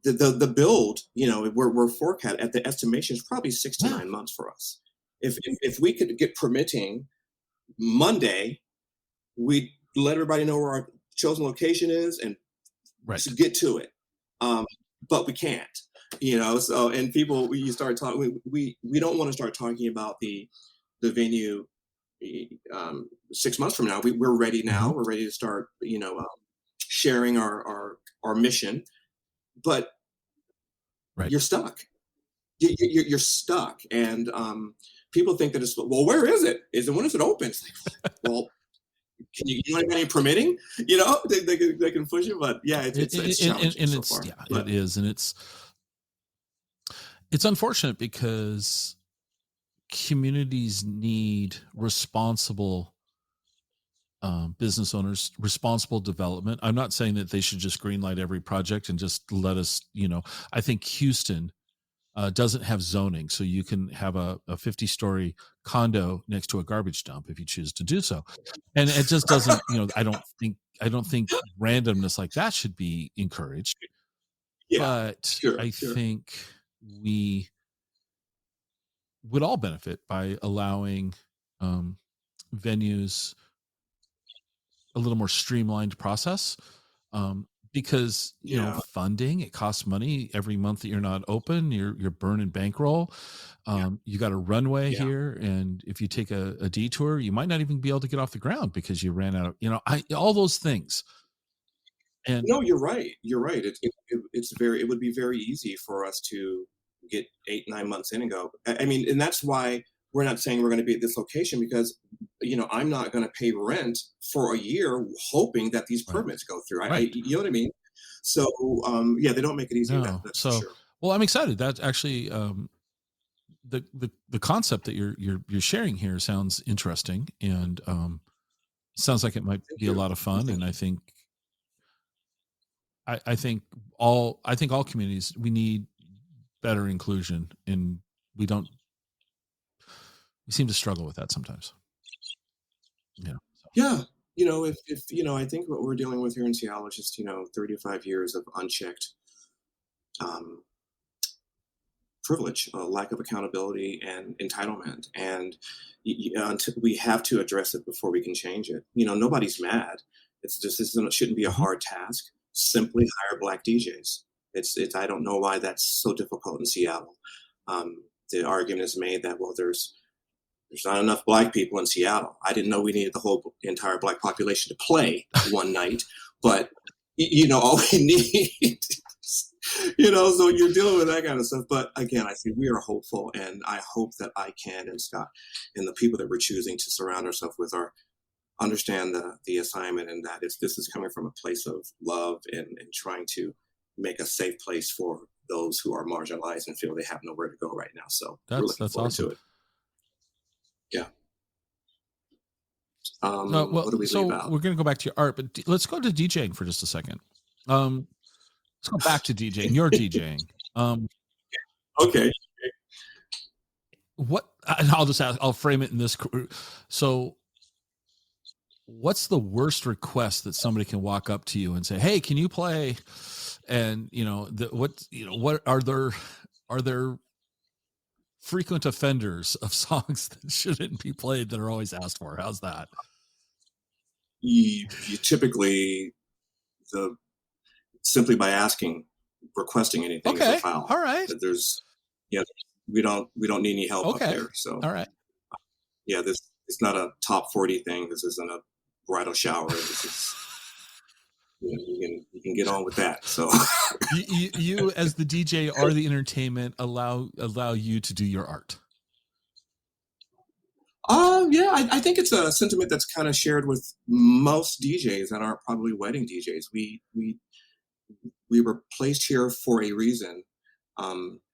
the build, we're forecast at the estimation is probably six to Yeah, 9 months for us. If we could get permitting Monday, we let everybody know where our chosen location is and right. to get to it. Um, but we can't, so, and people, you start talking, we don't want to start talking about the venue 6 months from now. We're ready now. Mhm. We're ready to start, sharing our mission, but Right. you're stuck. You're stuck. And people think that it's, well, where is it? When is it open? It's like, well, you don't have any permitting? They can push it, but yeah, it's challenging And so it's, far. yeah, But it is, and it's unfortunate because communities need responsible business owners, responsible development. I'm not saying that they should just greenlight every project and just let us, I think Houston doesn't have zoning, so you can have a 50-story condo next to a garbage dump if you choose to do so, and it just doesn't. I don't think randomness like that should be encouraged. yeah, But sure, I sure. think we would all benefit by allowing um, venues a little more streamlined process, because Yeah, funding, it costs money every month that you're not open. You're burning bankroll. yeah, You got a runway yeah. here, and if you take a detour, you might not even be able to get off the ground because you ran out of, I all those things. And No, you're right. You're right. It would be very easy for us to get 8, 9 months in and go. I mean, and that's why we're not saying we're going to be at this location, because I'm not going to pay rent for a year hoping that these right, permits go through. right, You know what I mean? So yeah, they don't make it easy. no. That's for So, sure. well, I'm excited. That's actually the concept that you're sharing here sounds interesting, and sounds like it might Thank be a you. lot of Well, fun. thank And you. I think all communities, we need better inclusion, and we don't we seem to struggle with that sometimes. So Yeah, if I think what we're dealing with here in Seattle is just 35 years of unchecked um, privilege, a lack of accountability and entitlement, and we have to address it before we can change it. Nobody's mad. It's just shouldn't be a mhm. hard task. Simply hire black DJs. It's I don't know why that's so difficult in Seattle. The argument is made that, well, there's not enough black people in Seattle. I didn't know we needed the whole entire black population to play one night, but all we need, so you're dealing with that kind of stuff. But again, I think we are hopeful, and I hope that I can, and Scott and the people that we're choosing to surround ourselves with are understand the assignment, and that this is coming from a place of love, and trying to make a safe place for those who are marginalized and feel they have nowhere to go right now. So we're that's looking that's forward awesome. to it. Yeah. Well, What do we leave so out? we're going to go back to your art, but let's go to DJing for just a second. Let's go back to DJing. You're DJing. Um, Okay. what? And I'll just ask. I'll frame it in this. So, what's the worst request that somebody can walk up to you and say, "Hey, can you play?" And what are there frequent offenders of songs that shouldn't be played that are always asked for? How's that? You typically, the simply by asking, requesting anything is a Okay. foul. All right. That there's, yeah, we don't need any help up Okay. there. So All right. yeah, this it's not a top 40 thing. This isn't a bridal shower. This is, you can get on with that. So You as the DJ are the entertainment. Allow you to do your art. yeah, I think it's a sentiment that's kind of shared with most DJs that aren't probably wedding DJs. We were placed here for a reason.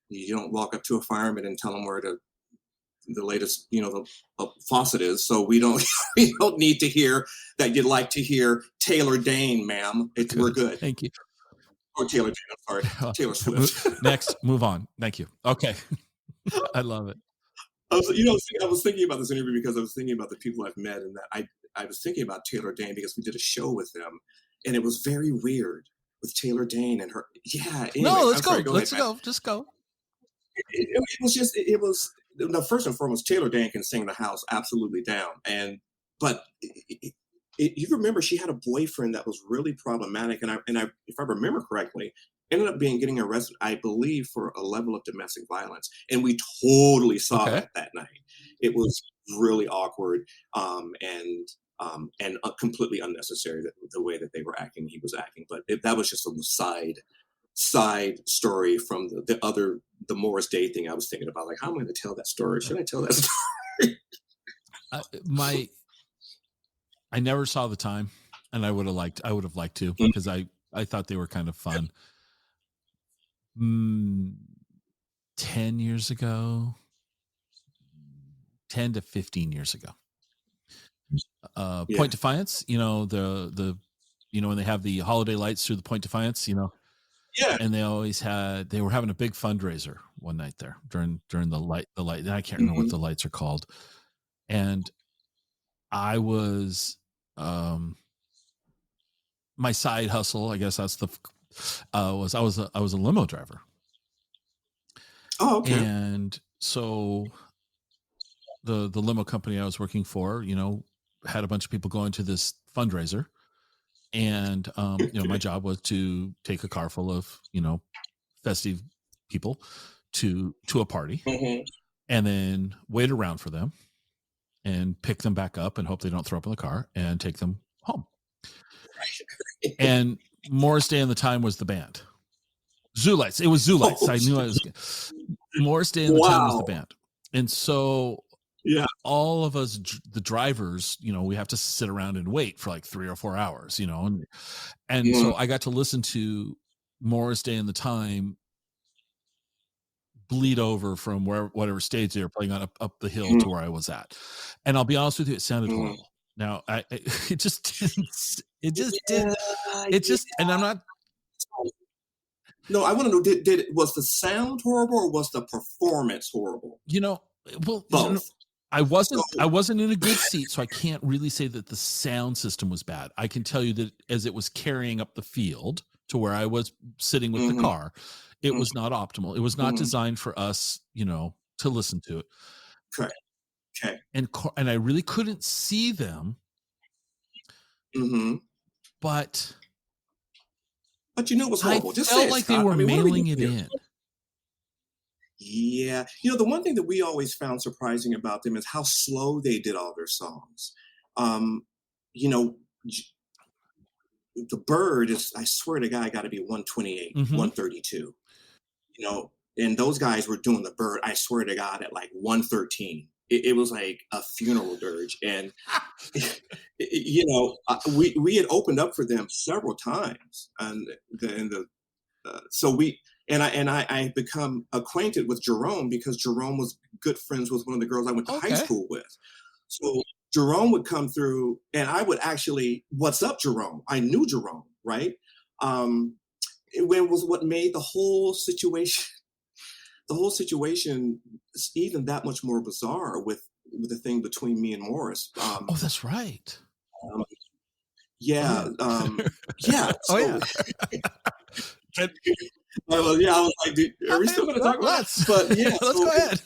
You don't walk up to a fireman and tell them where to the latest, the faucet is. So we don't we don't need to hear that you'd like to hear Taylor Dane, ma'am. We're good. Thank you. Or Taylor Dane, I'm sorry, Taylor Swift. Next, move on. Thank you. Okay. I love it. I was thinking about this interview because I was thinking about the people I've met, and that I was thinking about Taylor Dane because we did a show with them, and it was very weird with Taylor Dane and her. Yeah. Anyway, No, let's go. Sorry, Let's ahead, go. Just go. it was just it was no, first and foremost, Taylor Dane can sing the house absolutely down, but you remember she had a boyfriend that was really problematic, and I if I remember correctly, ended up getting arrested, I believe, for a level of domestic violence, and we totally saw that night. It was really awkward, and completely unnecessary the way that they were acting. He was acting, but that was just a side story from the Morris Day thing I was thinking about. Like, how am I going to tell that story? Should I tell that story? I never saw the time, and I would have liked to, because I thought they were kind of fun. 10 years ago, 10 to 15 years ago. Point Defiance, the when they have the holiday lights through the Point Defiance, Yeah. And they were having a big fundraiser one night there during the light. I can't remember what the lights are called. And I was, my side hustle, I guess that's I was a limo driver. Oh, okay. And so the limo company I was working for, had a bunch of people going to this fundraiser. And, my job was to take a car full of, festive people to a party, and then wait around for them and pick them back up and hope they don't throw up in the car and take them home. And Morris Day and the Time was the band. Zoo Lights. It was Zoo Lights. I knew I was. Morris Day and the Time was the band. And so all of us, the drivers, we have to sit around and wait for like 3 or 4 hours, and so I got to listen to Morris Day and the Time bleed over from whatever stage they were playing on up the hill to where I was at. And I'll be honest with you, it sounded horrible. Now it just didn't, and I'm not. No, I want to know, was the sound horrible or was the performance horrible? Both. I wasn't in a good seat, so I can't really say that the sound system was bad. I can tell you that as it was carrying up the field to where I was sitting with the car, it was not optimal. It was not designed for us, to listen to it. Correct. Okay. And I really couldn't see them. But it was horrible. I felt like they were mailing it in. Yeah. The one thing that we always found surprising about them is how slow they did all their songs. The Bird is, I swear to God, got to be 128, 132. And those guys were doing The Bird, I swear to God, at like 113. It was like a funeral dirge. And, we had opened up for them several times. I become acquainted with Jerome because Jerome was good friends with one of the girls I went to high school with. So Jerome would come through, and I would actually, "What's up, Jerome?" I knew Jerome, right? It was what made the whole situation even that much more bizarre with the thing between me and Morris. That's right. Yeah. Yeah. So, I was like, dude, are we still going to talk about that? But yeah, let's go ahead.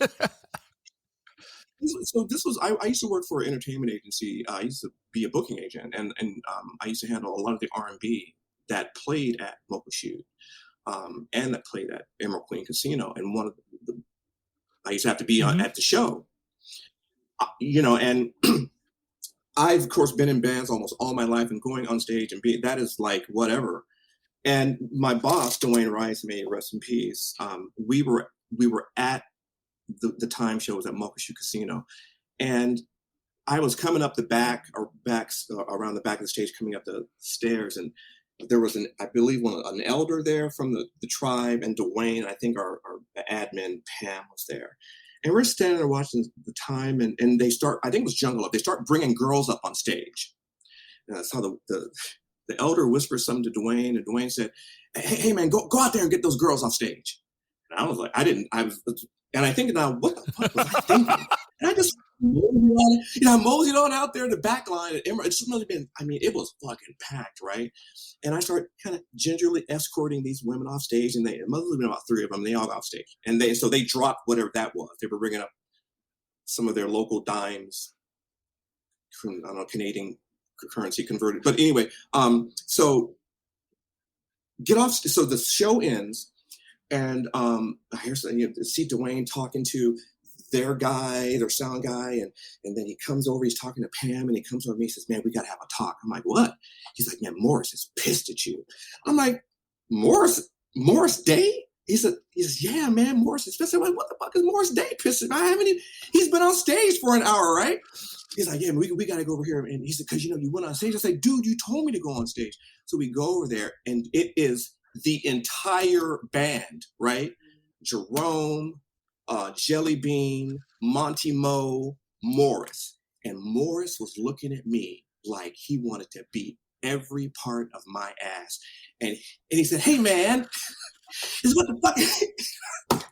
So this was, I used to work for an entertainment agency. I used to be a booking agent, and I used to handle a lot of the R&B that played at Mocha Shoot, and that played at Emerald Queen Casino. And one of I used to have to be at the show, and I've of course been in bands almost all my life, and going on stage and that is like whatever. And my boss, Dwayne Rice, may rest in peace. We were at the time shows at Mocha Shoot Casino, and I was coming up around the back of the stage, coming up the stairs, and there was an elder there from the tribe, and Dwayne, I think our admin Pam was there, And we're standing there watching the time, and they start, I think it was Jungle Up, they start bringing girls up on stage. And I saw the elder whispered something to Dwayne, and Dwayne said, hey man, go out there and get those girls off stage. And I was like, and I think now, what the fuck was I thinking? And I just moseyed on out there in the back line. It must have been, it was fucking packed, right? And I started kind of gingerly escorting these women off stage, and it must have been about 3 of them. They all got off stage, and they dropped whatever that was. They were bringing up some of their local dimes from, I don't know, Canadian currency converted. But anyway, so get off. So the show ends, and I hear see Dwayne talking to their guy, their sound guy, and then he comes over, he's talking to Pam, and he comes over to me, he says, man, we got to have a talk. I'm like, what? He's like, man, Morris is pissed at you. I'm like, Morris Day? He says, yeah, man, Morris is pissed. I'm like, what the fuck is Morris Day pissed at? He's been on stage for an hour, right? He's like, yeah, we got to go over here. And he said, because, you went on stage. I said, dude, you told me to go on stage. So we go over there, and it is the entire band, right? Jerome, Jelly Bean, Monty Moe, Morris. And Morris was looking at me like he wanted to beat every part of my ass. And he said, hey, man, this is what the fuck?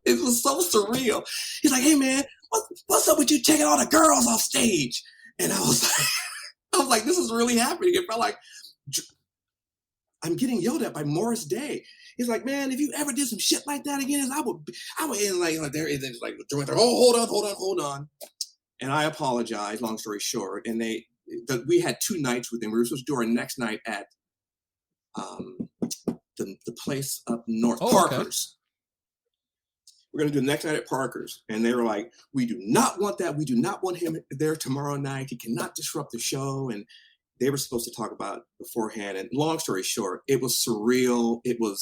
It was so surreal. He's like, hey, man, what's up with you taking all the girls off stage? And I was like, this is really happening. It felt like I'm getting yelled at by Morris Day. He's like, man, if you ever did some shit like that again, I would end like there. And then like, oh, hold on. And I apologize. Long story short, and we had 2 nights with them. We were supposed to do our next night at the place up north, Parker's. Okay. We're going to do the next night at Parker's, and they were like, we do not want that. We do not want him there tomorrow night. He cannot disrupt the show. And they were supposed to talk about beforehand. And long story short, it was surreal. It was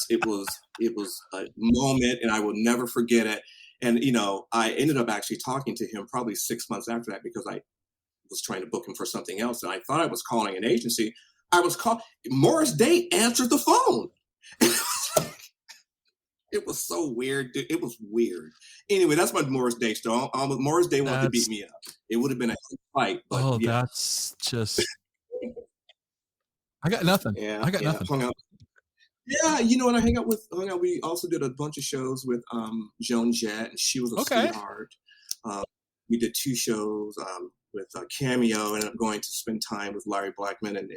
a moment, and I will never forget it. And, I ended up actually talking to him probably 6 months after that, because I was trying to book him for something else. And I thought I was calling an agency. Morris Day answered the phone. It was so weird, dude. It was weird. Anyway, that's my Morris Day story. Morris Day wanted to beat me up. It would have been a fight. But that's just... I got nothing. Yeah, I got nothing. Hung out. Yeah, and I hung out. We also did a bunch of shows with Joan Jett, and she was a sweetheart. We did 2 shows with Cameo, and I'm going to spend time with Larry Blackman in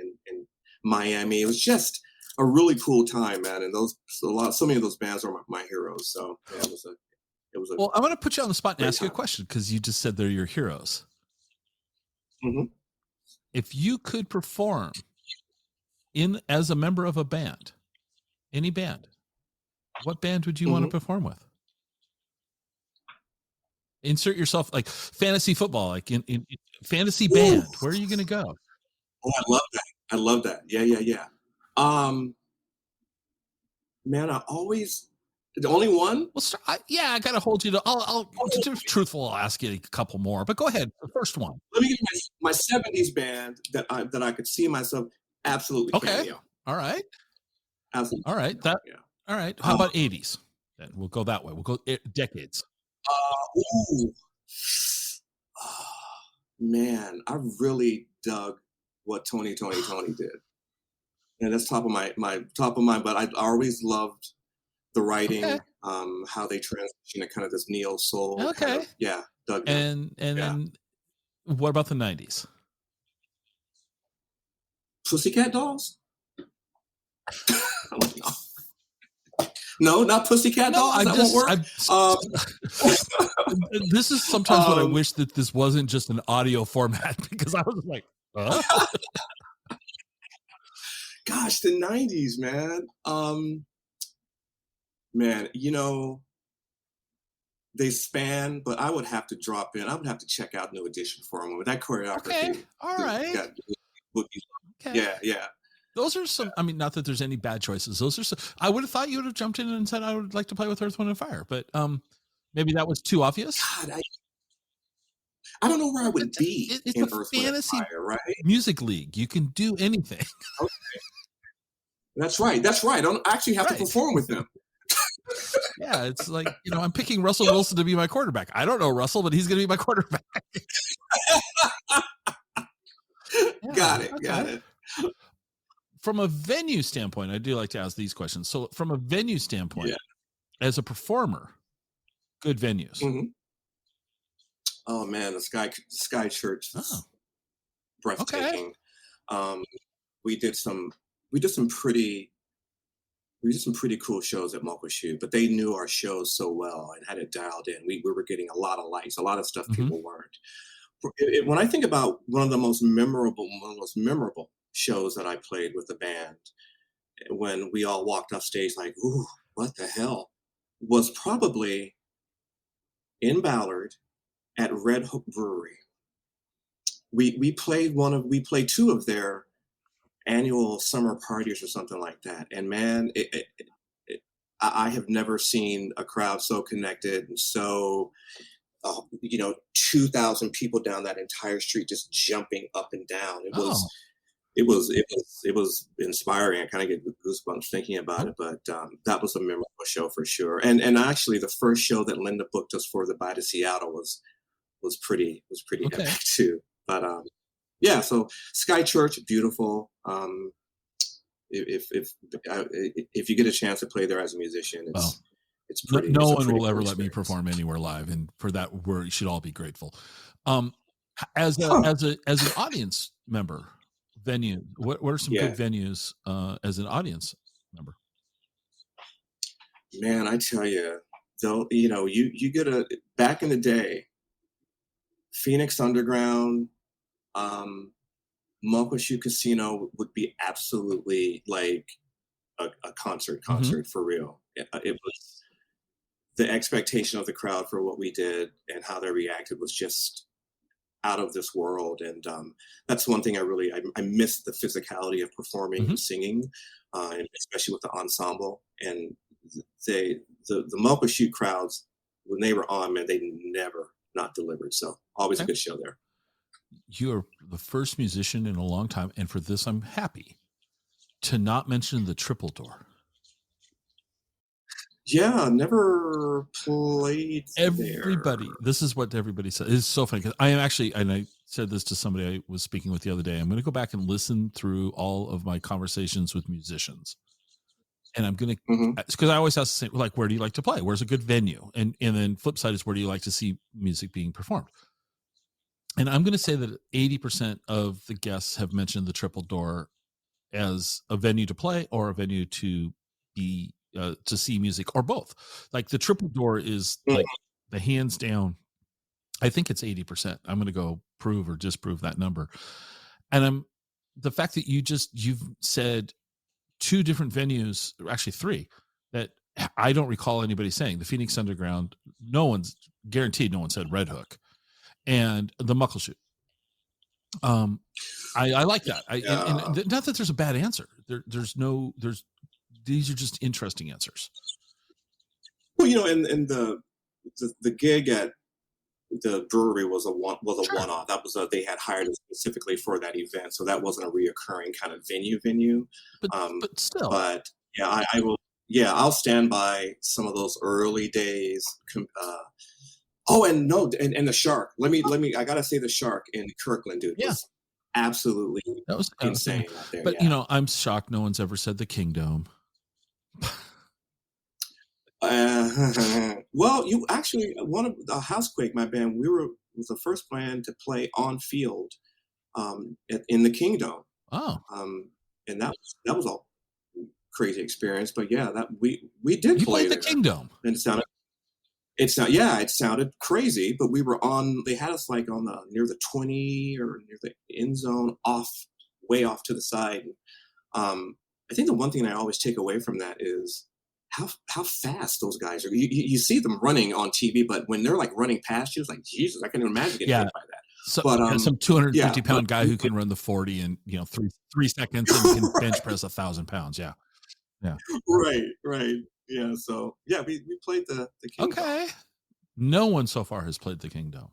Miami. It was just a really cool time, man. And so many of those bands are my heroes. So yeah, it was a. Well, I'm going to put you on the spot and ask you a question, because you just said they're your heroes. Mm-hmm. If you could perform as a member of a band, any band, what band would you want to perform with? Insert yourself, like fantasy football, like in fantasy band. Where are you going to go? Oh, I love that. Yeah. Man, the only one? Well, I got to hold you to. To be truthful, I'll ask you a couple more, but go ahead. The first one. Let me give you my 70s band that I could see myself absolutely. Okay. Cameo. All right. Absolutely. All right. All right. How about 80s? Then we'll go that way. We'll go decades. Man, I really dug what Tony did, and that's top of my mind. But I always loved the writing, how they transition to kind of this neo soul. Okay, dug. And then what about the 90s? Pussycat Dolls? No, not Pussycat Dolls. That won't work. This is sometimes what I wish that this wasn't just an audio format, because I was like, gosh, the 90s, man. Man, they span, but I would have to drop in. I would have to check out New Edition for them with that choreography. Okay, all right. Yeah. Those are some. I mean, not that there's any bad choices. Those are some. I would have thought you would have jumped in and said I would like to play with Earth, Wind, and Fire, but maybe that was too obvious. God, I don't know where I would be. It's in a Earth, fantasy Wind, and Fire, right? music league. You can do anything. Okay. That's right. I don't actually have to perform with them. Yeah, it's like, I'm picking Russell Wilson to be my quarterback. I don't know Russell, but he's going to be my quarterback. Yeah, Got it. okay. Got it. From a venue standpoint, I do like to ask these questions. So, from a venue standpoint, Yeah. as a performer, good venues. Mm-hmm. Oh man, the Sky Church is Oh, okay. breathtaking. We did some we did some pretty we did some pretty cool shows at Mokushu, but they knew our shows so well and had it dialed in. We were getting a lot of likes, a lot of stuff Mhm. people weren't. When I think about one of the most memorable shows that I played with the band, when we all walked off stage like, "Ooh, what the hell," was probably in Ballard at Red Hook Brewery. We played two of their annual summer parties or something like that, and man, I have never seen a crowd so connected and so 2,000 people down that entire street just jumping up and down. Oh, It was inspiring. I kind of get goosebumps thinking about oh, it, but that was a memorable show for sure. And actually, the first show that Linda booked us for, the Bye to Seattle, was pretty okay. epic too. But yeah, so Sky Church, beautiful. If you get a chance to play there as a musician, Well, it's no, pretty. no It's a one pretty will cool ever let me experience. perform anywhere live, and for that, we should all be grateful. Um, as a Huh. as an audience member, venue. What are some Yeah, good venues as an audience member? man, I tell you, though, you get a back in the day, Phoenix Underground, um, Mokushu Casino would be absolutely like a concert, Hmm. concert for real. It was the expectation of the crowd for what we did and how they reacted was just out of this world. And that's one thing I miss the physicality of performing Hmm. and singing, and especially with the ensemble. And they the Mokushu crowds when they were on, man, they never not delivered. So always a Okay. good show there. You are the first musician in a long time, and for this, I'm happy to not mention the triple door. Yeah, never played there. This is what everybody says. It's so funny because I am actually, and I said this to somebody I was speaking with the other day. I'm going to go back and listen through all of my conversations with musicians, and I'm going to, Hmm. because I always ask the same, like, where do you like to play? Where's a good venue? And then flip side is, where do you like to see music being performed? And I'm going to say that 80% of the guests have mentioned the triple door as a venue to play or a venue to be to see music, or both. Like the triple door is like the hands down. I think it's 80%. I'm going to go prove or disprove that number. And the fact that you've said two different venues, actually three, that I don't recall anybody saying. The Phoenix Underground, no one's guaranteed. No one said Red Hook, and the Muckleshoot. I like that. Not that there's a bad answer. There's these are just interesting answers. Well, and the gig at the brewery was a Sure. one-off. That was they had hired us specifically for that event, so that wasn't a reoccurring kind of venue. But Um, but still, but yeah, I will. Yeah, I'll stand by some of those early days. Oh, and no, and the Shark. Let me. I gotta say, the Shark in Kirkland, dude, yeah, was absolutely that was kind of thing. insane out there. But Yeah. I'm shocked no one's ever said the Kingdom. Well, you actually one of the Housequake, my band. Was the first band to play on field in the Kingdom, Oh, and that was a crazy experience. But yeah, that we did you play played the there, Kingdom. and it sounded crazy, but we were on. They had us like on the near the 20 or near the end zone, way off to the side. I think the one thing I always take away from that is how fast those guys are. You see them running on TV, but when they're like running past you, it's like Jesus, I can imagine getting Yeah. hit by that. So But some yeah, 250-pound but guy we who can run the 40 in 3 seconds and can bench press 1,000 pounds. Yeah. Yeah. right, yeah. So yeah, we played the Kingdom, Okay. No one so far has played the Kingdom.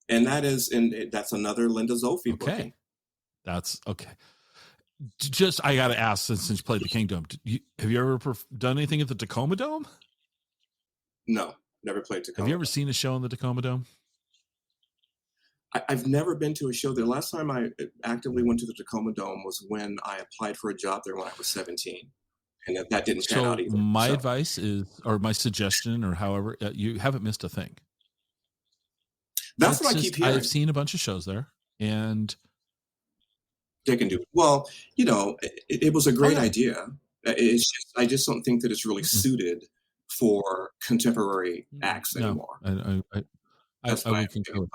and that's another Linda Zolfi Okay. booking. That's okay. Just, I got to ask, since you played the Kingdom, have you ever done anything at the Tacoma Dome? No, never played Tacoma. Have you ever seen a show in the Tacoma Dome? I've never been to a show there. Last time I actively went to the Tacoma Dome was when I applied for a job there when I was 17, and that didn't pan out So either. my So advice is, or my suggestion, or however, you haven't missed a thing. that's what I keep hearing. I've seen a bunch of shows there, and they can do it. Well, it was a great idea. It's just, I just don't think that it's really suited for contemporary acts anymore. I would concur.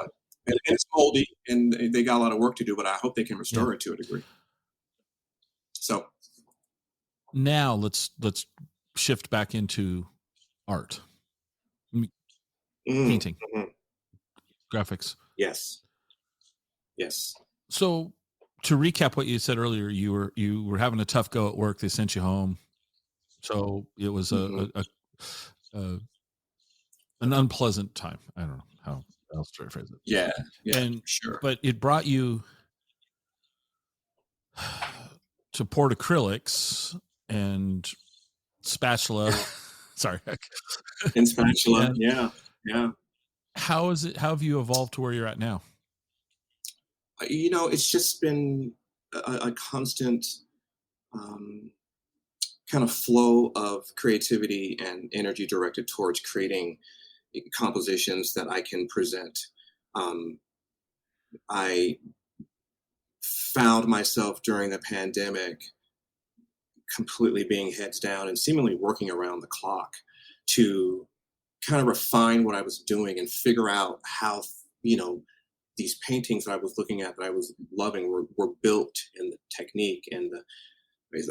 And it's moldy, and they got a lot of work to do, but I hope they can restore it to a degree. So now let's shift back into art, painting, graphics. Yes. So to recap what you said earlier, you were having a tough go at work. They sent you home. So it was an unpleasant time. I don't know how else to phrase it. Yeah, and sure. But it brought you to poured acrylics and spatula. Sorry. And spatula. Yeah. How have you evolved to where you're at now? It's just been a constant kind of flow of creativity and energy directed towards creating compositions that I can present. I found myself during the pandemic completely being heads down and seemingly working around the clock to kind of refine what I was doing and figure out how, these paintings that I was looking at that I was loving were built, in the technique and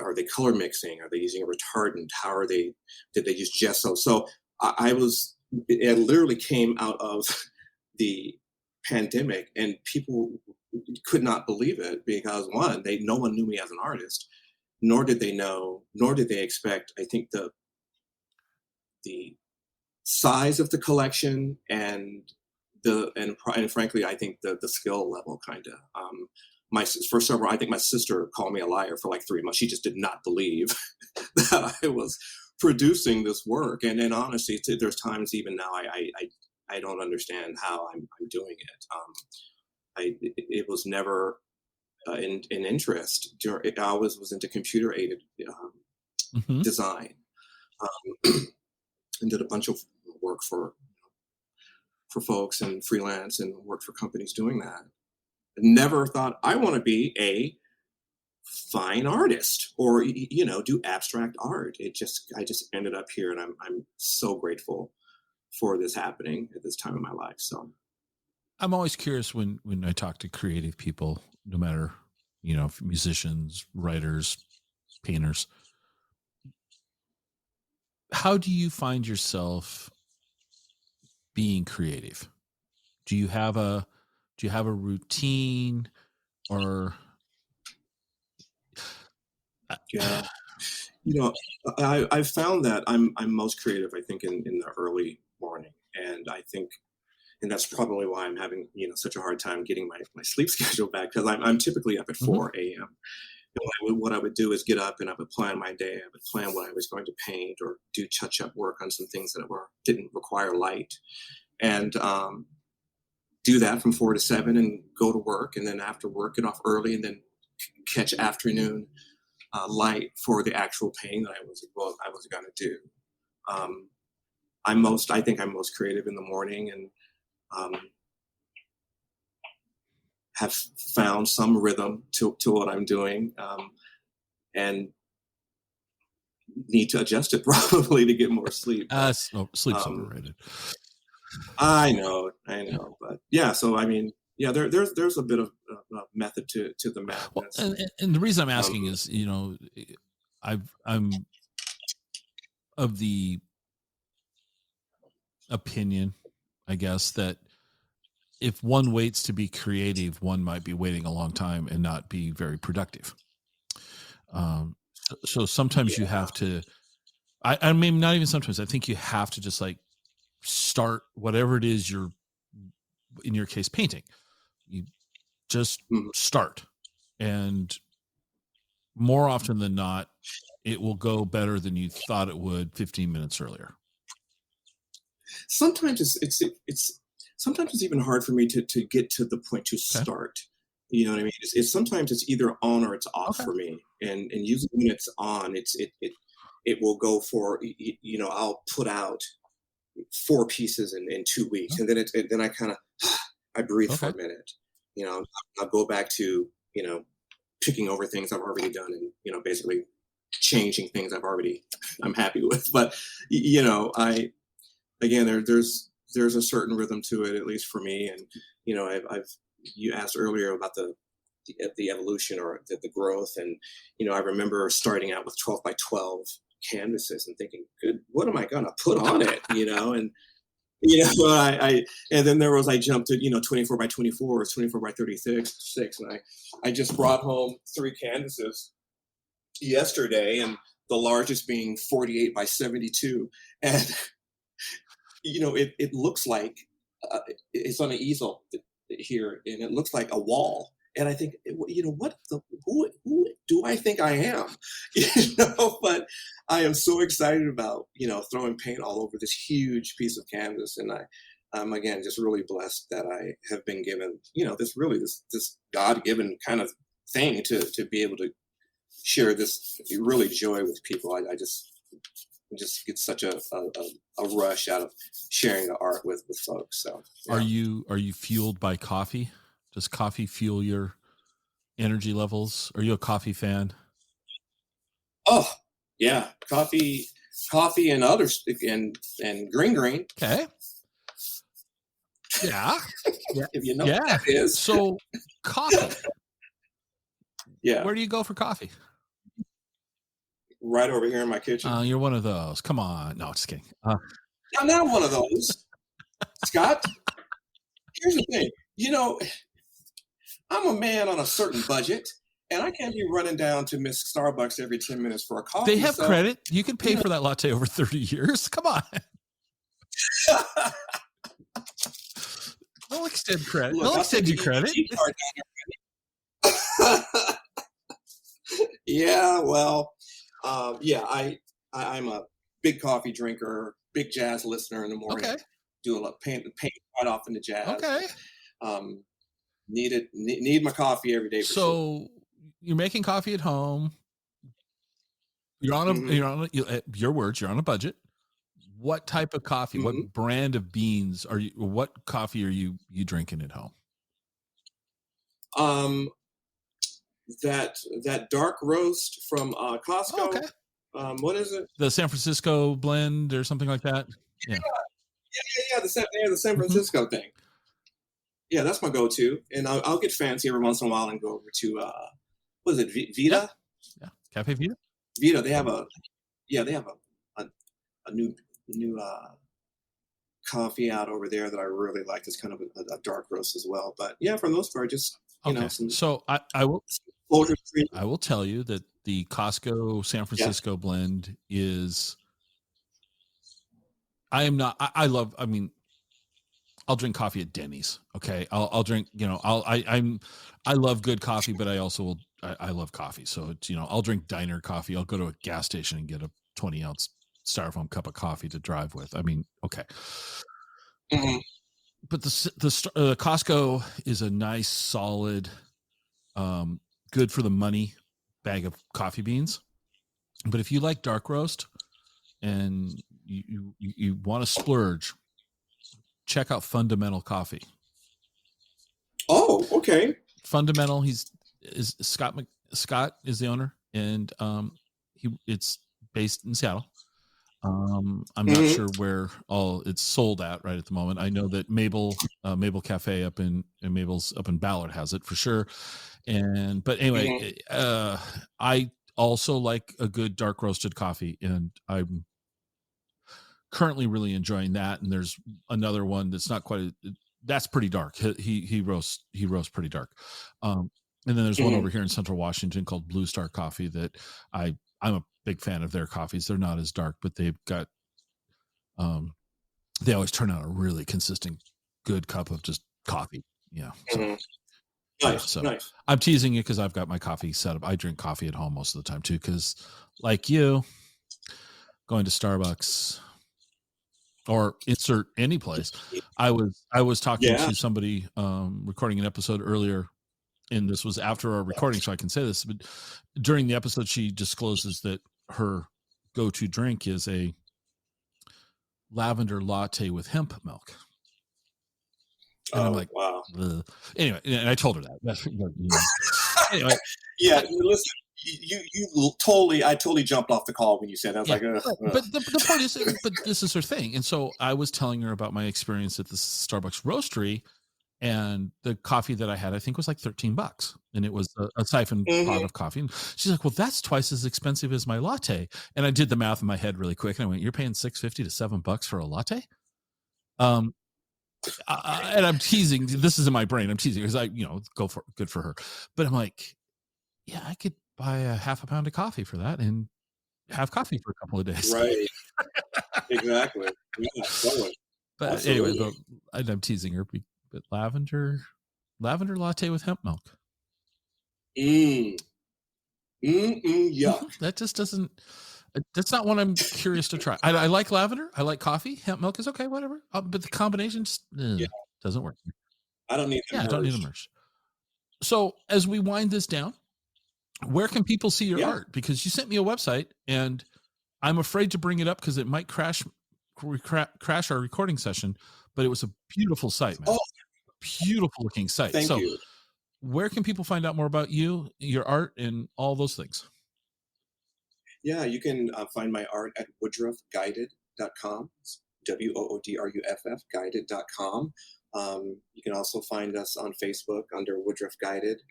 are they color mixing? Are they using a retardant? Did they use gesso? So it literally came out of the pandemic, and people could not believe it because no one knew me as an artist, nor did they expect, I think, the size of the collection and frankly, I think the skill level kind of. I think my sister called me a liar for like 3 months. She just did not believe that I was producing this work. And then honestly, there's times even now I don't understand how I'm doing it. It was never an interest. I always was into computer aided design, and did a bunch of work for folks and freelance and worked for companies doing that. Never thought I want to be a fine artist or do abstract art. I just ended up here, and I'm so grateful for this happening at this time in my life. So I'm always curious when I talk to creative people, no matter musicians, writers, painters, how do you find yourself being creative? Do you have a routine, or yeah, I found that I'm most creative, I think, in the early morning, and I think, and that's probably why I'm having such a hard time getting my sleep schedule back, because I'm typically up at 4 a.m. And what I would do is get up and I would plan my day. I would plan what I was going to paint or do touch-up work on some things that didn't require light, and do that from 4 to 7 and go to work, and then after work get off early and then catch afternoon light for the actual painting that I was going to do. I think I'm most creative in the morning, and have found some rhythm to what I'm doing, and need to adjust it probably to get more sleep. Sleep's overrated. I know, but yeah. So I mean, yeah, there's a bit of method to the madness. Well, and the reason I'm asking is, I'm of the opinion, I guess, that if one waits to be creative, one might be waiting a long time and not be very productive. So sometimes you have to. I mean, not even sometimes. I think you have to just like start whatever it is you're, in your case, painting. You just start, and more often than not, it will go better than you thought it would 15 minutes earlier. Sometimes it's sometimes it's even hard for me to get to the point to start. You know what I mean? It's sometimes it's either on or it's off for me. And usually when it's on, it will go for, I'll put out 4 pieces in 2 weeks, and then I kind of I breathe for a minute. I'll go back to picking over things I've already done, and basically changing things I'm happy with. But I again there's a certain rhythm to it, at least for me. And you asked earlier about the evolution or the growth, and I remember starting out with 12 by 12 canvases and thinking, good, what am I gonna put on it? And and then I jumped to 24 by 24 or 24 by 36, and I just brought home 3 canvases yesterday, and the largest being 48 by 72, and it looks like it's on an easel here, and it looks like a wall. And I think, who do I think I am? But I am so excited about, throwing paint all over this huge piece of canvas. And I'm, again, just really blessed that I have been given, this God-given kind of thing to be able to share this really joy with people. I just get such a rush out of sharing the art with folks. So yeah. Are you fueled by coffee? Does coffee fuel your energy levels? Are you a coffee fan? Oh yeah, coffee and others, and green. Okay. Yeah. If you know what that is. So coffee. Yeah. Where do you go for coffee? Right over here in my kitchen. You're one of those. Come on. No, just kidding. I'm not one of those, Scott. Here's the thing. I'm a man on a certain budget, and I can't be running down to Miss Starbucks every 10 minutes for a coffee. They have credit. You can pay for that latte over 30 years. Come on. They'll extend credit. Look, They'll extend you credit. Yeah, well, I'm a big coffee drinker, big jazz listener in the morning. Okay. Do a lot paint quite often to jazz. Okay. Need my coffee every day. So you're making coffee at home. You're on your words. You're on a budget. What type of coffee? Mm-hmm. What brand of beans are you? What coffee are you drinking at home? That dark roast from Costco. Oh, okay. What is it? The San Francisco blend or something like that. Yeah. The San Francisco thing. Yeah, that's my go-to, and I'll get fancy every once in a while and go over to what is it, Vita? Yeah, Cafe Vita. Vita, they have a new coffee out over there that I really like. It's kind of a dark roast as well, but yeah, for the most part, just So I will tell you that the Costco San Francisco blend is. I'll drink coffee at Denny's. Okay. I'll drink, I love good coffee, but I also I love coffee. So it's, I'll drink diner coffee. I'll go to a gas station and get a 20-ounce styrofoam cup of coffee to drive with. I mean, okay. Mm-hmm. But the Costco is a nice, solid, good for the money bag of coffee beans. But if you like dark roast and you want to splurge, check out Fundamental Coffee. Oh, okay. Fundamental. Scott is the owner, and it's based in Seattle. I'm not sure where it's sold at right at the moment. I know that Mabel Cafe up in Mabel's up in Ballard has it for sure. But anyway, I also like a good dark roasted coffee, and I'm currently really enjoying that. And there's another one that's not quite that's pretty dark. He roasts pretty dark. And then there's one over here in Central Washington called Blue Star Coffee that I'm a big fan of their coffees. They're not as dark, but they've got they always turn out a really consistent good cup of just coffee. Yeah. So. Nice, So nice. I'm teasing you because I've got my coffee set up. I drink coffee at home most of the time too, because like you, going to Starbucks or insert any place. I was talking Yeah. to somebody recording an episode earlier, and this was after our recording, so I can say this, but during the episode she discloses that her go-to drink is a lavender latte with hemp milk. And I'm like, wow. ugh. Anyway, and I told her that. Anyway, yeah, listen, I totally jumped off the call when you said that. I was like, ugh. But the point is, but this is her thing. And so I was telling her about my experience at the Starbucks roastery, and the coffee that I had, I think was like $13. And it was a siphon pot of coffee. And she's like, well, that's twice as expensive as my latte. And I did the math in my head really quick. And I went, you're paying $6.50 to $7 for a latte? And I'm teasing. This is in my brain. I'm teasing because good for her. But I'm like, yeah, I could buy a half a pound of coffee for that and have coffee for a couple of days. Right. Exactly. Yeah, totally. But Absolutely. anyway, I'm teasing her. But lavender latte with hemp milk. Yuck. That just doesn't. That's not one I'm curious to try. I like lavender. I like coffee. Hemp milk is okay, whatever. But the combination just doesn't work. I don't need. I don't need a merge. So as we wind this down, where can people see your art? Because you sent me a website, and I'm afraid to bring it up because it might crash our recording session. But it was a beautiful site, man. Oh, beautiful looking site. Thank you. Where can people find out more about you, your art, and all those things? Yeah, you can find my art at woodruffguided.com. WOODRUFF guided.com. You can also find us on Facebook under Woodruff Guided,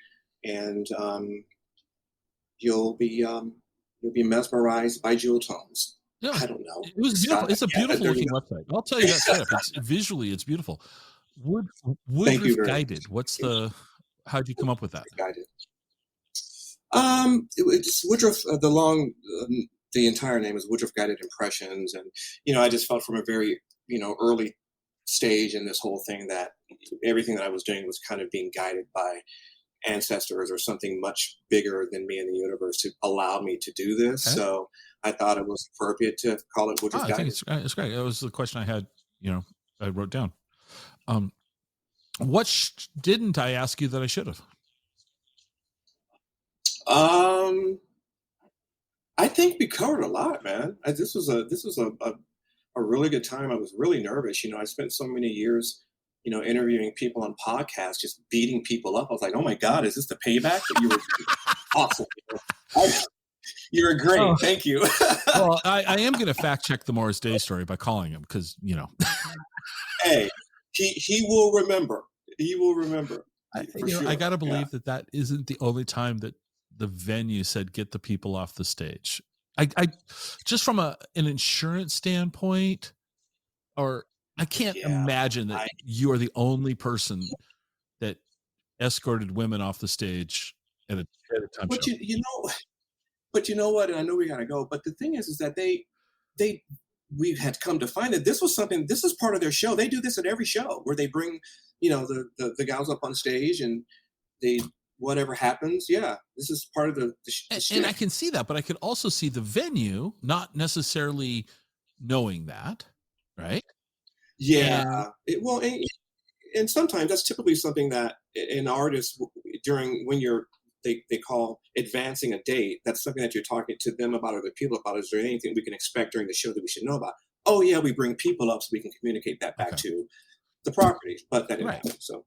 and you'll be mesmerized by jewel tones. Yeah, I don't know. It was beautiful. It's a beautiful looking website. I'll tell you that straight up. Visually, it's beautiful. Woodruff Guided. How'd you come up with that? Guided. It's Woodruff. The entire name is Woodruff Guided Impressions, and I just felt from a very early stage in this whole thing that everything that I was doing was kind of being guided by ancestors or something much bigger than me in the universe to allow me to do this. Okay. So I thought it was appropriate to call it Woodruff Guided. I think it's great. That was the question I had. I wrote down. What didn't I ask you that I should have? I think we covered a lot, man. This was a really good time. I was really nervous. I spent so many years, interviewing people on podcasts, just beating people up. I was like, oh my God, is this the payback? But you were awesome. You were great. Oh. Thank you. Well, I am going to fact check the Morris Day story by calling him because, Hey, he will remember. He will remember. Sure. I got to believe that isn't the only time that the venue said, get the people off the stage. I just from an insurance standpoint, or I can't imagine that you are the only person that escorted women off the stage at a time show. But you know what? And I know we got to go. But the thing is that we had come to find that this is part of their show. They do this at every show where they bring, the gals up on stage and they, whatever happens. Yeah. This is part of the and I can see that, but I could also see the venue not necessarily knowing that. Right. Yeah. And sometimes that's typically something that an artist they call advancing a date. That's something that you're talking to them about or the people about. Is there anything we can expect during the show that we should know about? Oh yeah, we bring people up so we can communicate that back to the properties, but that didn't happen. So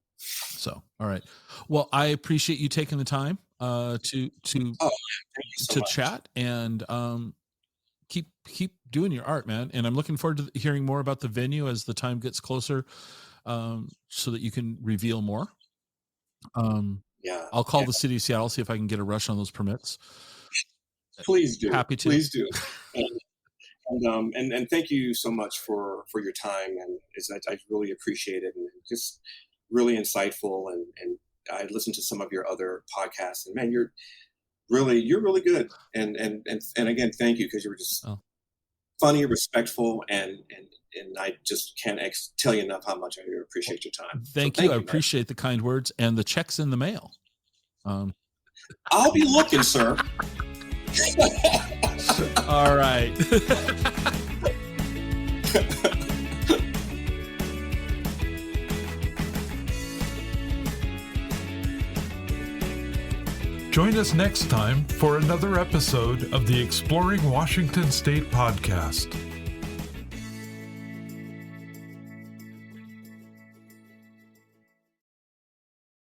all right. Well, I appreciate you taking the time to chat and keep doing your art, man. And I'm looking forward to hearing more about the venue as the time gets closer, so that you can reveal more. I'll call the city of Seattle, see if I can get a rush on those permits. Please do. Happy to. Please do. And thank you so much for your time, and I really appreciate it, and just really insightful. And I listened to some of your other podcasts, and man, you're really good. And again, thank you, because you were just funny, respectful, and I just can't tell you enough how much I appreciate your time. Thank you. I appreciate the kind words, and the check's in the mail. I'll be looking, sir. All right. Join us next time for another episode of the Exploring Washington State podcast.